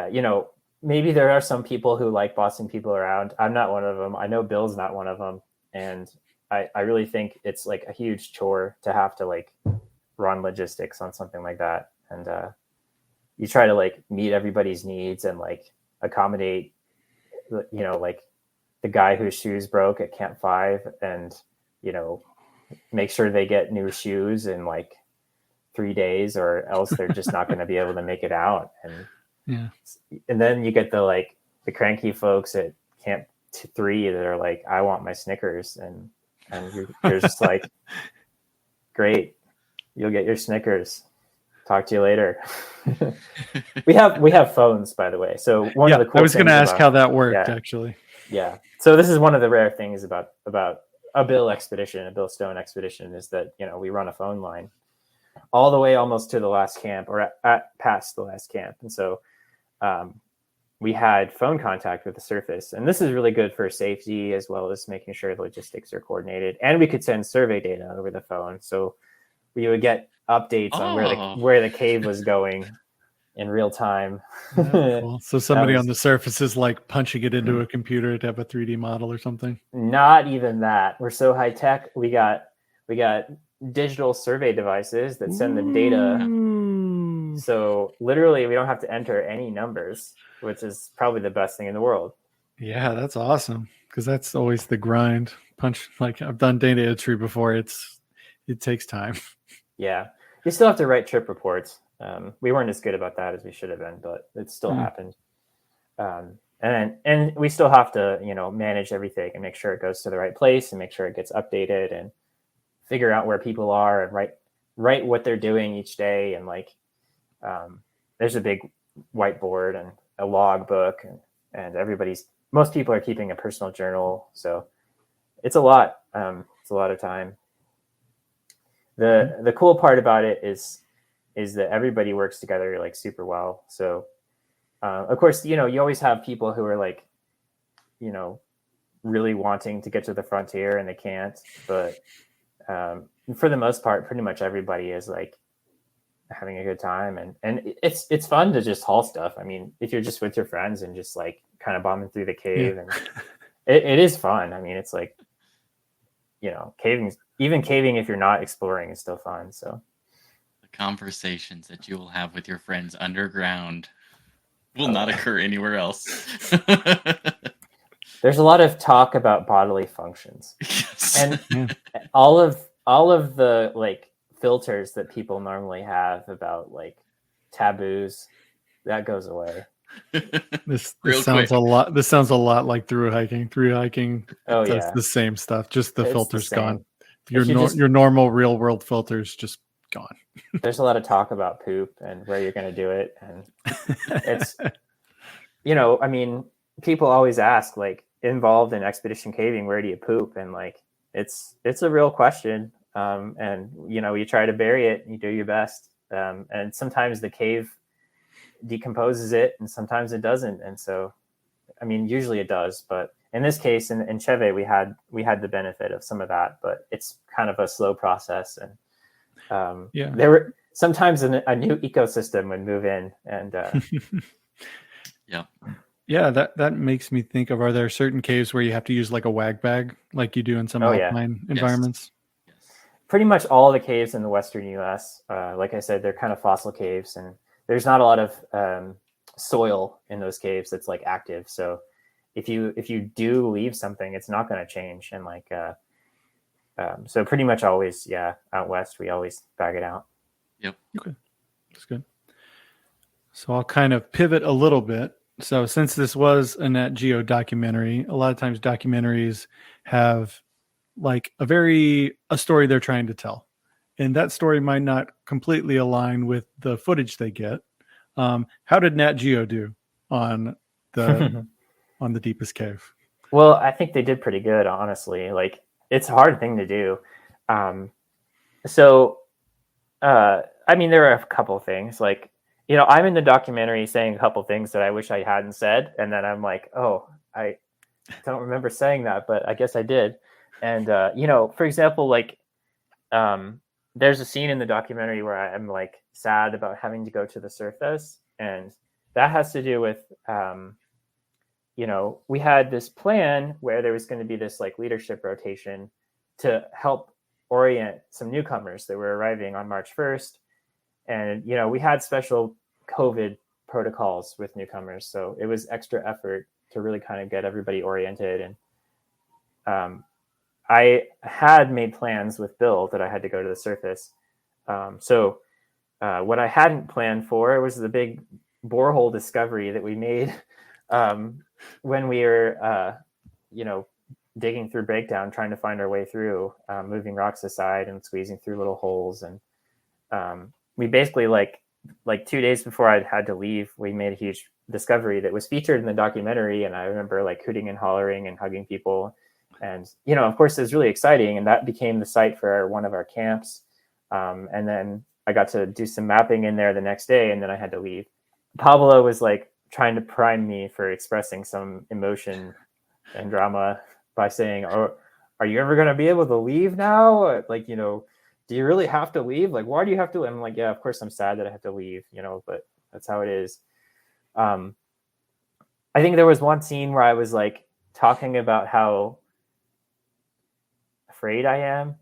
you know, maybe there are some people who like bossing people around. I'm not one of them. I know Bill's not one of them. And I really think it's like a huge chore to have to like run logistics on something like that. And you try to like meet everybody's needs and like accommodate, you know, like the guy whose shoes broke at Camp 5 and, you know, make sure they get new shoes in like 3 days or else they're just not going to be able to make it out. And then you get the cranky folks at Camp 3 that are like, I want my Snickers, and you're just like, great, you'll get your Snickers. Talk to you later. we have phones, by the way. So one of the cool I was going to ask how that worked, actually. Yeah. So this is one of the rare things about a Bill expedition, a Bill Stone expedition, is that, you know, we run a phone line all the way almost to the last camp, or at past the last camp. And so we had phone contact with the surface, and this is really good for safety as well as making sure the logistics are coordinated. And we could send survey data over the phone, so we would get updates on where the cave was going in real time. Cool. So somebody on the surface is like punching it into a computer to have a 3D model or something. Not even that. We're so high tech. We We got digital survey devices that send the data. So literally we don't have to enter any numbers, which is probably the best thing in the world. Yeah, that's awesome. Because that's always the grind. Like I've done data entry before. It takes time. Yeah. You still have to write trip reports. We weren't as good about that as we should have been, but it still happened. And we still have to, manage everything and make sure it goes to the right place and make sure it gets updated and figure out where people are and write what they're doing each day. And there's a big whiteboard and a log book and most people are keeping a personal journal. So it's a lot. It's a lot of time. The cool part about it is that everybody works together like super well. So of course, you always have people who are like, really wanting to get to the frontier and they can't. But for the most part, pretty much everybody is like having a good time. And it's fun to just haul stuff. I mean, if you're just with your friends and just like kind of bombing through the cave, and it is fun. I mean, it's like, caving if you're not exploring is still fun. So the conversations that you will have with your friends underground will not occur anywhere else. There's a lot of talk about bodily functions. Yes. And all of the like filters that people normally have about like taboos, that goes away. This sounds a lot. This sounds a lot like through hiking. Oh does yeah, the same stuff. Just the filters gone. Your normal real world filters just gone. There's a lot of talk about poop and where you're going to do it, and it's I mean, people always ask like involved in expedition caving, where do you poop? And like it's a real question. And you try to bury it and you do your best. And sometimes the cave decomposes it and sometimes it doesn't. And so, I mean, usually it does, but in this case, in Cheve, we had the benefit of some of that, but it's kind of a slow process. And there were sometimes a new ecosystem would move in and yeah, that makes me think of, are there certain caves where you have to use like a wag bag like you do in some alpine environments? Yes. Pretty much all the caves in the Western US, like I said, they're kind of fossil caves and there's not a lot of soil in those caves that's like active. So if you do leave something, it's not going to change. And like, so pretty much always, out West, we always bag it out. Yep. Okay. That's good. So I'll kind of pivot a little bit. So since this was a Nat Geo documentary, a lot of times documentaries have like a story they're trying to tell. And that story might not completely align with the footage they get. How did Nat Geo do on the on the deepest cave? Well, I think they did pretty good, honestly. Like it's a hard thing to do. I mean, there are a couple of things like, I'm in the documentary saying a couple of things that I wish I hadn't said. And then I'm like, oh, I don't remember saying that, but I guess I did. And, for example, like, there's a scene in the documentary where I'm like sad about having to go to the surface. And that has to do with, we had this plan where there was going to be this like leadership rotation to help orient some newcomers that were arriving on March 1st. And, we had special COVID protocols with newcomers. So it was extra effort to really kind of get everybody oriented. And I had made plans with Bill that I had to go to the surface. So what I hadn't planned for was the big borehole discovery that we made when we were, digging through breakdown, trying to find our way through, moving rocks aside and squeezing through little holes. And we basically like 2 days before I had to leave, we made a huge discovery that was featured in the documentary. And I remember like hooting and hollering and hugging people. And, of course, it was really exciting. And that became the site for one of our camps. And then I got to do some mapping in there the next day. And then I had to leave. Pablo was like trying to prime me for expressing some emotion and drama by saying, "Oh, are you ever going to be able to leave now? Like, do you really have to leave? Like, why do you have to?" And I'm like, yeah, of course I'm sad that I have to leave, but that's how it is. I think there was one scene where I was like talking about how afraid I am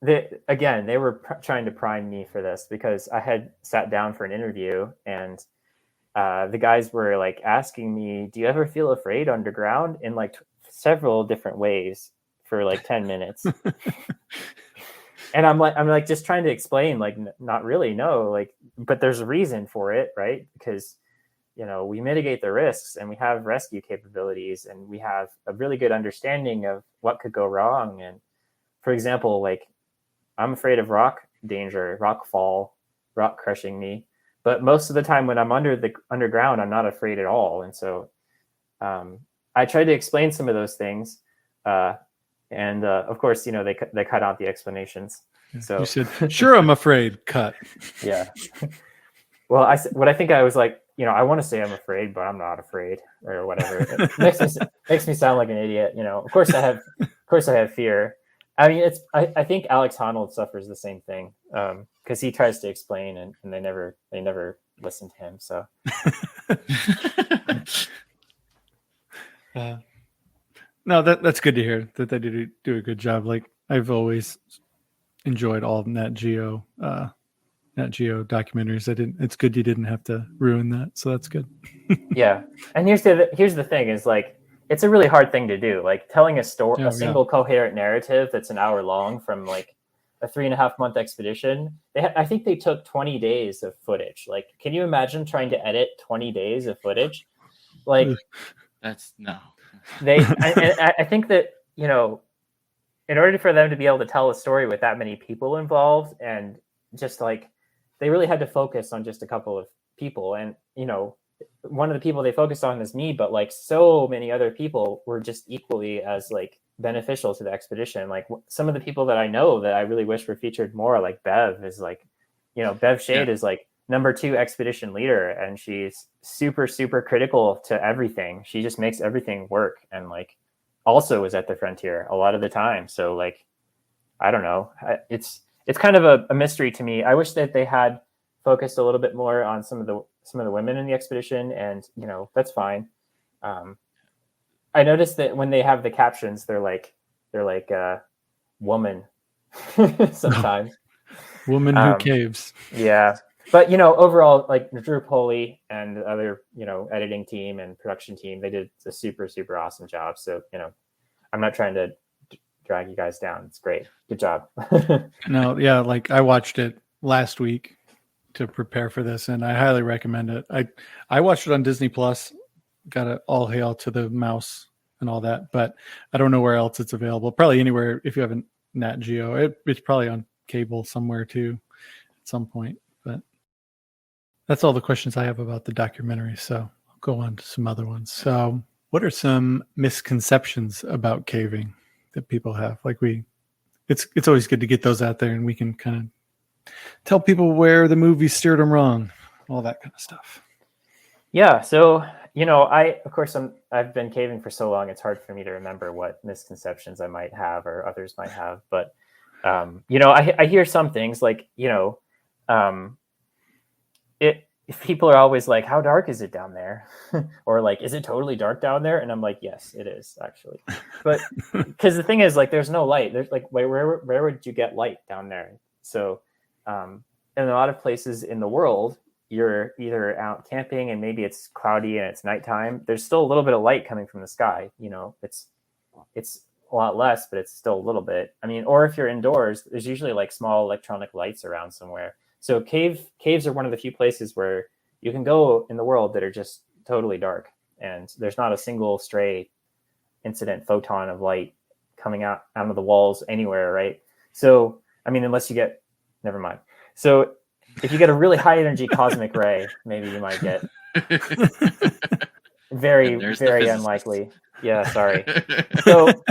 they were trying to prime me for this because I had sat down for an interview, and the guys were like asking me, do you ever feel afraid underground, in like several different ways for like 10 minutes. And I'm like just trying to explain, like, not really, no, like, but there's a reason for it, right? Because, you know, we mitigate the risks and we have rescue capabilities and we have a really good understanding of what could go wrong. And for example, like, I'm afraid of rock danger, rock fall, rock crushing me. But most of the time when I'm underground, I'm not afraid at all. And so I tried to explain some of those things. And of course, you know, they cut out the explanations. So you said, sure, I'm afraid, cut. Yeah. Well, I think I was like, you know, I want to say I'm afraid, but I'm not afraid, or whatever. It makes me sound like an idiot. You know, of course I have fear. I mean, I think Alex Honnold suffers the same thing, because he tries to explain and they never listen to him. So. No, that's good to hear that they do a good job. Like, I've always enjoyed all Nat Geo documentaries. It's good you didn't have to ruin that, so that's good. Yeah, and here's the thing is, like, it's a really hard thing to do. Like, telling a single coherent narrative that's an hour long from like a 3.5-month expedition. I think they took 20 days of footage. Like, can you imagine trying to edit 20 days of footage? Like, that's no. I think that, you know, in order for them to be able to tell a story with that many people involved, and just like, they really had to focus on just a couple of people. And, you know, one of the people they focused on is me, but like so many other people were just equally as like beneficial to the expedition. Like, some of the people that I know that I really wish were featured more, like Bev is like, you know, Bev Shade is like #2 expedition leader, and she's super, super critical to everything. She just makes everything work, and like also is at the frontier a lot of the time. So like, I don't know. It's kind of a mystery to me. I wish that they had focused a little bit more on some of the women in the expedition, and, you know, that's fine. I noticed that when they have the captions, they're like woman sometimes. Woman who caves. Yeah. But, you know, overall, like, Drew Poley and the other, you know, editing team and production team, they did a super, super awesome job. So, you know, I'm not trying to drag you guys down. It's great. Good job. No, yeah, like, I watched it last week to prepare for this, and I highly recommend it. I watched it on Disney Plus. Got it, all hail to the mouse and all that, but I don't know where else it's available. Probably anywhere if you have a Nat Geo. It's probably on cable somewhere too at some point. But that's all the questions I have about the documentary. So I'll go on to some other ones. So, what are some misconceptions about caving that people have? Like, it's always good to get those out there, and we can kind of tell people where the movie steered them wrong, all that kind of stuff. Yeah. So, you know, I've been caving for so long, it's hard for me to remember what misconceptions I might have or others might have. But, you know, I hear some things like, you know, people are always like, how dark is it down there? Or like, is it totally dark down there? And I'm like, yes, it is actually. But because the thing is, like, there's no light. There's like, where would you get light down there? So in a lot of places in the world, you're either out camping and maybe it's cloudy and it's nighttime. There's still a little bit of light coming from the sky. You know, it's a lot less, but it's still a little bit. I mean, or if you're indoors, there's usually like small electronic lights around somewhere. So caves are one of the few places where you can go in the world that are just totally dark, and there's not a single stray incident photon of light coming out of the walls anywhere, right? So, I mean, unless you get, never mind. So if you get a really high energy cosmic ray, maybe you might get very, very unlikely. Yeah, sorry. So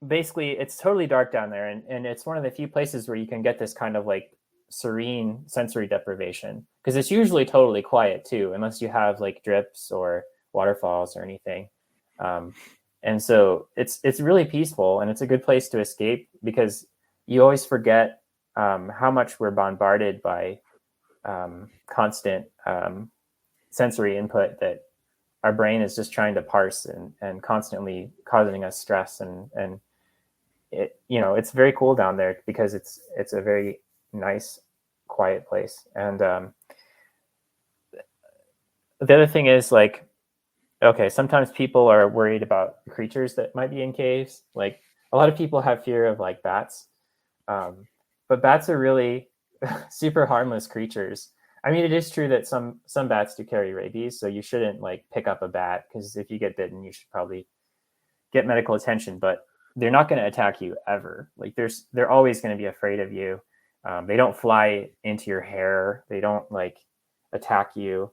basically, it's totally dark down there, and it's one of the few places where you can get this kind of like serene sensory deprivation, because it's usually totally quiet too, unless you have like drips or waterfalls or anything. And so it's really peaceful, and it's a good place to escape, because you always forget how much we're bombarded by constant sensory input that our brain is just trying to parse and constantly causing us stress and it's very cool down there because it's a very nice, quiet place. And the other thing is like, okay, sometimes people are worried about creatures that might be in caves. Like a lot of people have fear of like bats, but bats are really super harmless creatures. I mean, it is true that some bats do carry rabies, so you shouldn't like pick up a bat, because if you get bitten, you should probably get medical attention. But they're not going to attack you ever. Like they're always going to be afraid of you. They don't fly into your hair. They don't like attack you.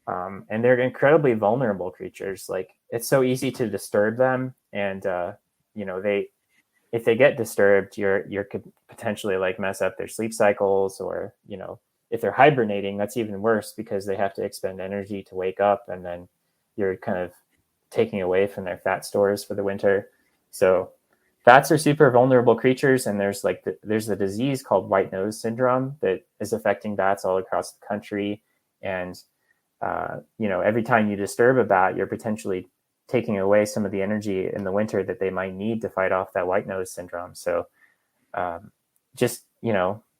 And they're incredibly vulnerable creatures. Like it's so easy to disturb them, and if they get disturbed, you could potentially like mess up their sleep cycles, or if they're hibernating, that's even worse because they have to expend energy to wake up, and then you're kind of taking away from their fat stores for the winter. So bats are super vulnerable creatures, and there's a disease called white nose syndrome that is affecting bats all across the country. And every time you disturb a bat, you're potentially taking away some of the energy in the winter that they might need to fight off that white nose syndrome. So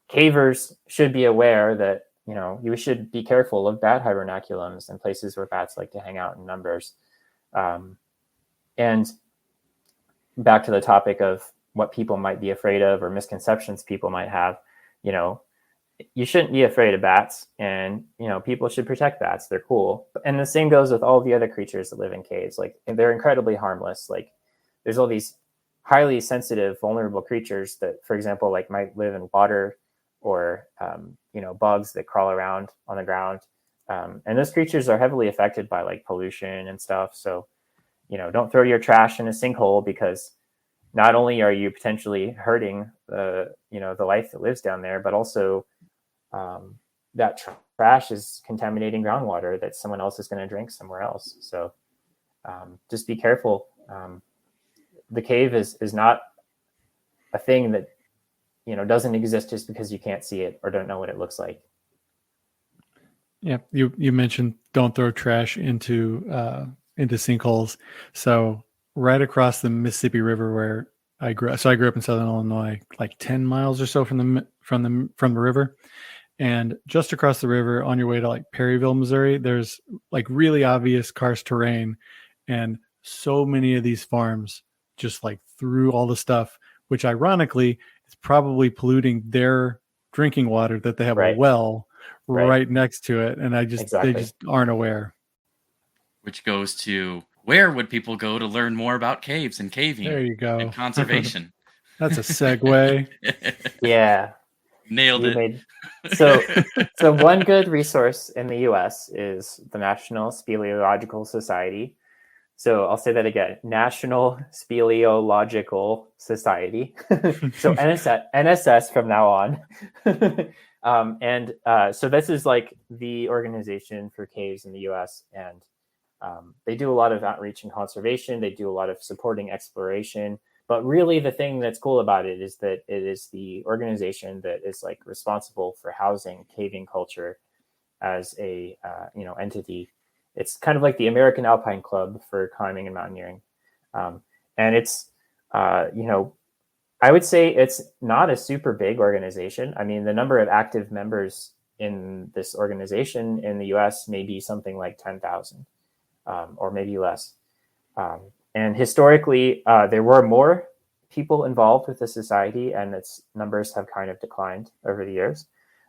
cavers should be aware that, you should be careful of bat hibernaculums and places where bats like to hang out in numbers. And back to the topic of what people might be afraid of or misconceptions people might have, you shouldn't be afraid of bats, and people should protect bats. They're cool. And the same goes with all the other creatures that live in caves. Like they're incredibly harmless. Like there's all these highly sensitive, vulnerable creatures that, for example, like might live in water, or bugs that crawl around on the ground. And those creatures are heavily affected by like pollution and stuff. So don't throw your trash in a sinkhole, because not only are you potentially hurting the life that lives down there, but also that trash is contaminating groundwater that someone else is going to drink somewhere else. So just be careful. The cave is not a thing that doesn't exist just because you can't see it or don't know what it looks like. Yeah, you mentioned don't throw trash into sinkholes. So right across the Mississippi River where I grew up in Southern Illinois, like 10 miles or so from the river. And just across the river on your way to like Perryville, Missouri, there's like really obvious karst terrain, and so many of these farms just like threw all the stuff, which ironically is probably polluting their drinking water that they have a well right next to it. And they just aren't aware. Which goes to, where would people go to learn more about caves and caving? There you go. And conservation. That's a segue. Yeah. Nailed it. So one good resource in the US is the National Speleological Society. So I'll say that again, National Speleological Society. So NSS from now on. So this is like the organization for caves in the US, and they do a lot of outreach and conservation. They do a lot of supporting exploration. But really the thing that's cool about it is that it is the organization that is like responsible for housing caving culture as a entity. It's kind of like the American Alpine Club for climbing and mountaineering. And it's, I would say it's not a super big organization. I mean, the number of active members in this organization in the US may be something like 10,000 or maybe less. And historically, there were more people involved with the society, and its numbers have kind of declined over the years.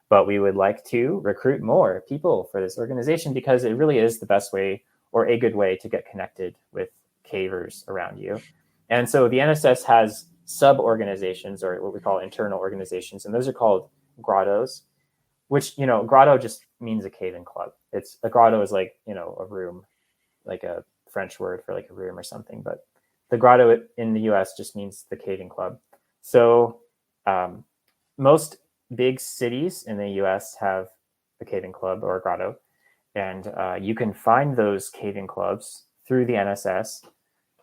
But we would like to recruit more people for this organization, because it really is the best way, or a good way, to get connected with cavers around you. And so the NSS has sub-organizations, or what we call internal organizations, and those are called grottos, which, grotto just means a cave and club. A grotto is like, a room, like a French word for like a room or something, but the grotto in the US just means the caving club. So most big cities in the US have a caving club or a grotto, and you can find those caving clubs through the NSS,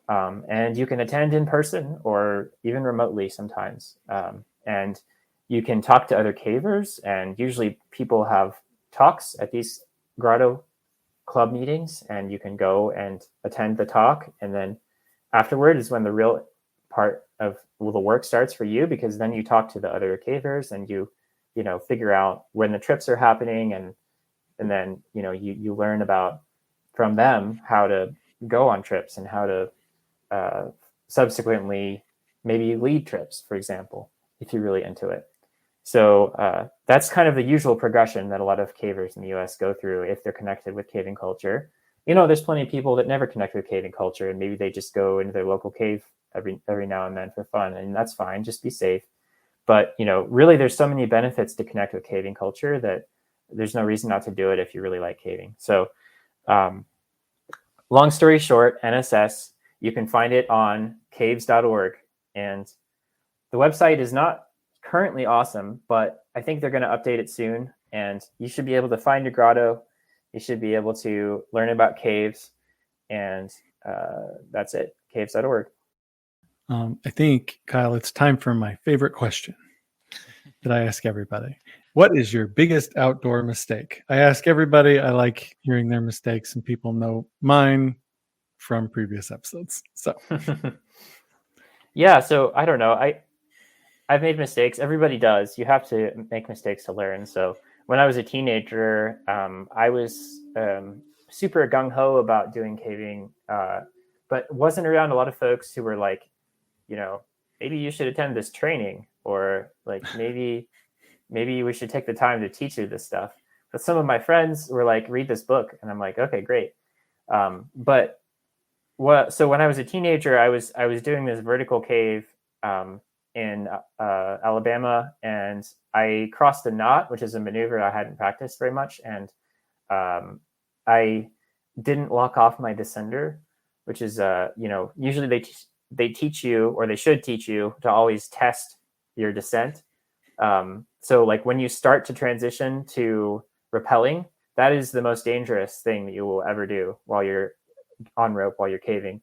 and you can attend in person or even remotely sometimes, and you can talk to other cavers, and usually people have talks at these grotto club meetings, and you can go and attend the talk, and then afterward is when the real part of the work starts for you, because then you talk to the other cavers and you figure out when the trips are happening, and then you learn about from them how to go on trips and how to subsequently maybe lead trips, for example, if you're really into it. So that's kind of the usual progression that a lot of cavers in the US go through if they're connected with caving culture. There's plenty of people that never connect with caving culture, and maybe they just go into their local cave every now and then for fun, and that's fine. Just be safe. But really, there's so many benefits to connect with caving culture that there's no reason not to do it if you really like caving. So, long story short, NSS, you can find it on caves.org, and the website is not currently awesome, but I think they're going to update it soon, and you should be able to find your grotto. You should be able to learn about caves, and that's it, caves.org. I think, Kyle, it's time for my favorite question that I ask everybody. What is your biggest outdoor mistake? I ask everybody. I like hearing their mistakes, and people know mine from previous episodes. So, yeah. So I don't know. I've made mistakes. Everybody does. You have to make mistakes to learn. So when I was a teenager, I was super gung-ho about doing caving, but wasn't around a lot of folks who were like, maybe you should attend this training, or like maybe we should take the time to teach you this stuff. But some of my friends were like, read this book, and I'm like, okay, great. So when I was a teenager, I was doing this vertical cave in Alabama, and I crossed a knot, which is a maneuver I hadn't practiced very much, and I didn't lock off my descender, which is usually they teach you, or they should teach you, to always test your descent. So like when you start to transition to rappelling, that is the most dangerous thing that you will ever do while you're on rope, while you're caving.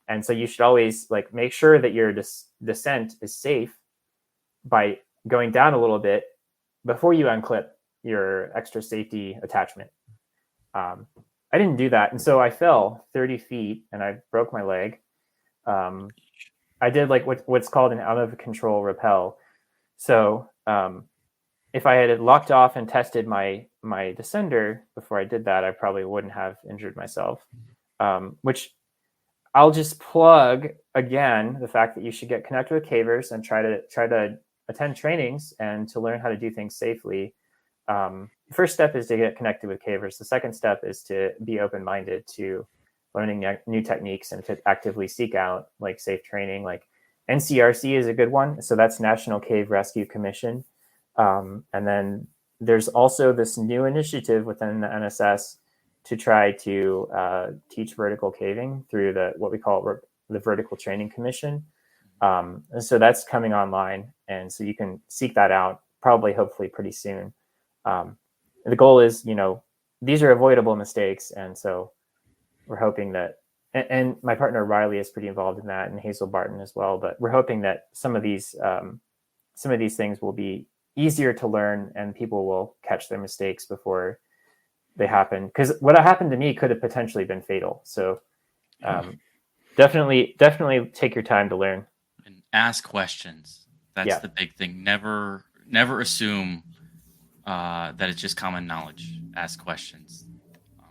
And so you should always like make sure that your descent is safe by going down a little bit before you unclip your extra safety attachment. I didn't do that, and so I fell 30 feet and I broke my leg. I did like what's called an out of control rappel. So if I had locked off and tested my descender before I did that, I probably wouldn't have injured myself. Which I'll just plug again, the fact that you should get connected with cavers and try to attend trainings and to learn how to do things safely. The first step is to get connected with cavers. The second step is to be open-minded to learning new techniques and to actively seek out like safe training. Like NCRC is a good one. So that's National Cave Rescue Commission. And then there's also this new initiative within the NSS to try to teach vertical caving through what we call the Vertical Training Commission. And so that's coming online. And so you can seek that out probably, hopefully pretty soon. The goal is, these are avoidable mistakes. And so we're hoping that, and my partner Riley is pretty involved in that, and Hazel Barton as well. But we're hoping that some of these things will be easier to learn, and people will catch their mistakes before they happen. Because what happened to me could have potentially been fatal. So definitely take your time to learn and ask questions. That's the big thing. Never assume that it's just common knowledge. Ask questions.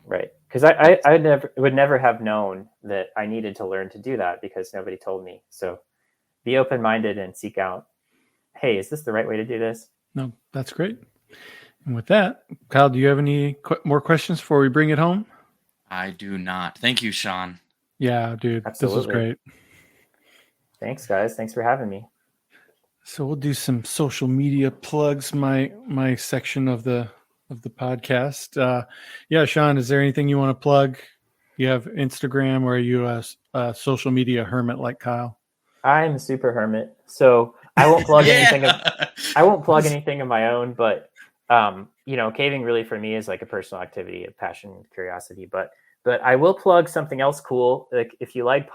Right. Because I would never have known that I needed to learn to do that because nobody told me. So be open-minded and seek out, hey, is this the right way to do this? No, that's great. And with that, Kyle, do you have any more questions before we bring it home? I do not. Thank you, Sean. Yeah, dude. Absolutely. This was great. Thanks, guys. Thanks for having me. So we'll do some social media plugs, my section of the podcast. Sean, is there anything you want to plug? You have Instagram, or are you a social media hermit like Kyle? I'm a super hermit, so I won't plug anything. I won't plug anything of my own, but caving really for me is like a personal activity, a passion, curiosity. But I will plug something else cool. Like if you like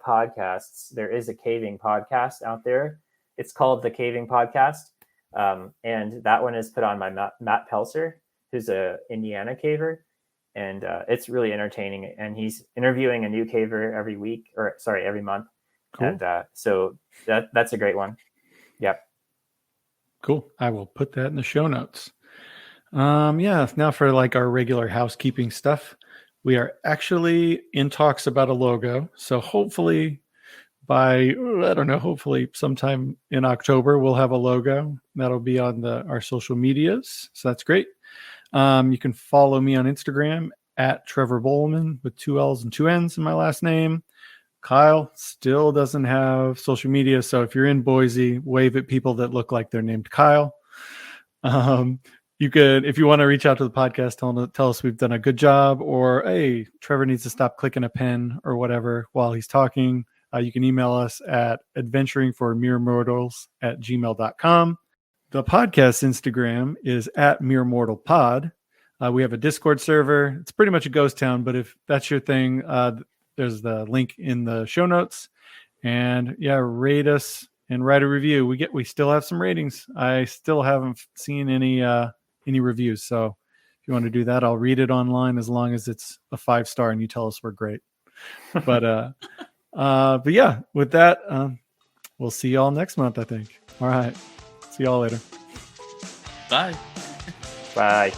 podcasts, there is a caving podcast out there. It's called the Caving Podcast. And that one is put on by Matt Pelser, who's a Indiana caver. And it's really entertaining. And he's interviewing a new caver every month. Cool. And so that's a great one. Yep. Cool. I will put that in the show notes. Now for like our regular housekeeping stuff. We are actually in talks about a logo. So hopefully hopefully sometime in October, we'll have a logo that'll be on our social medias. So that's great. You can follow me on Instagram at Trevor Bowman with 2 L's and 2 N's in my last name. Kyle still doesn't have social media. So if you're in Boise, wave at people that look like they're named Kyle. You could, if you want to reach out to the podcast, tell us we've done a good job, or, hey, Trevor needs to stop clicking a pen or whatever while he's talking. You can email us at adventuringformeremortals@gmail.com. The podcast Instagram is at meremortalpod. We have a Discord server. It's pretty much a ghost town, but if that's your thing, there's the link in the show notes. And rate us and write a review. We still have some ratings. I still haven't seen any reviews. So if you want to do that, I'll read it online as long as it's a 5-star and you tell us we're great. But yeah, with that, we'll see y'all next month, I think. All right. See y'all later. Bye. Bye.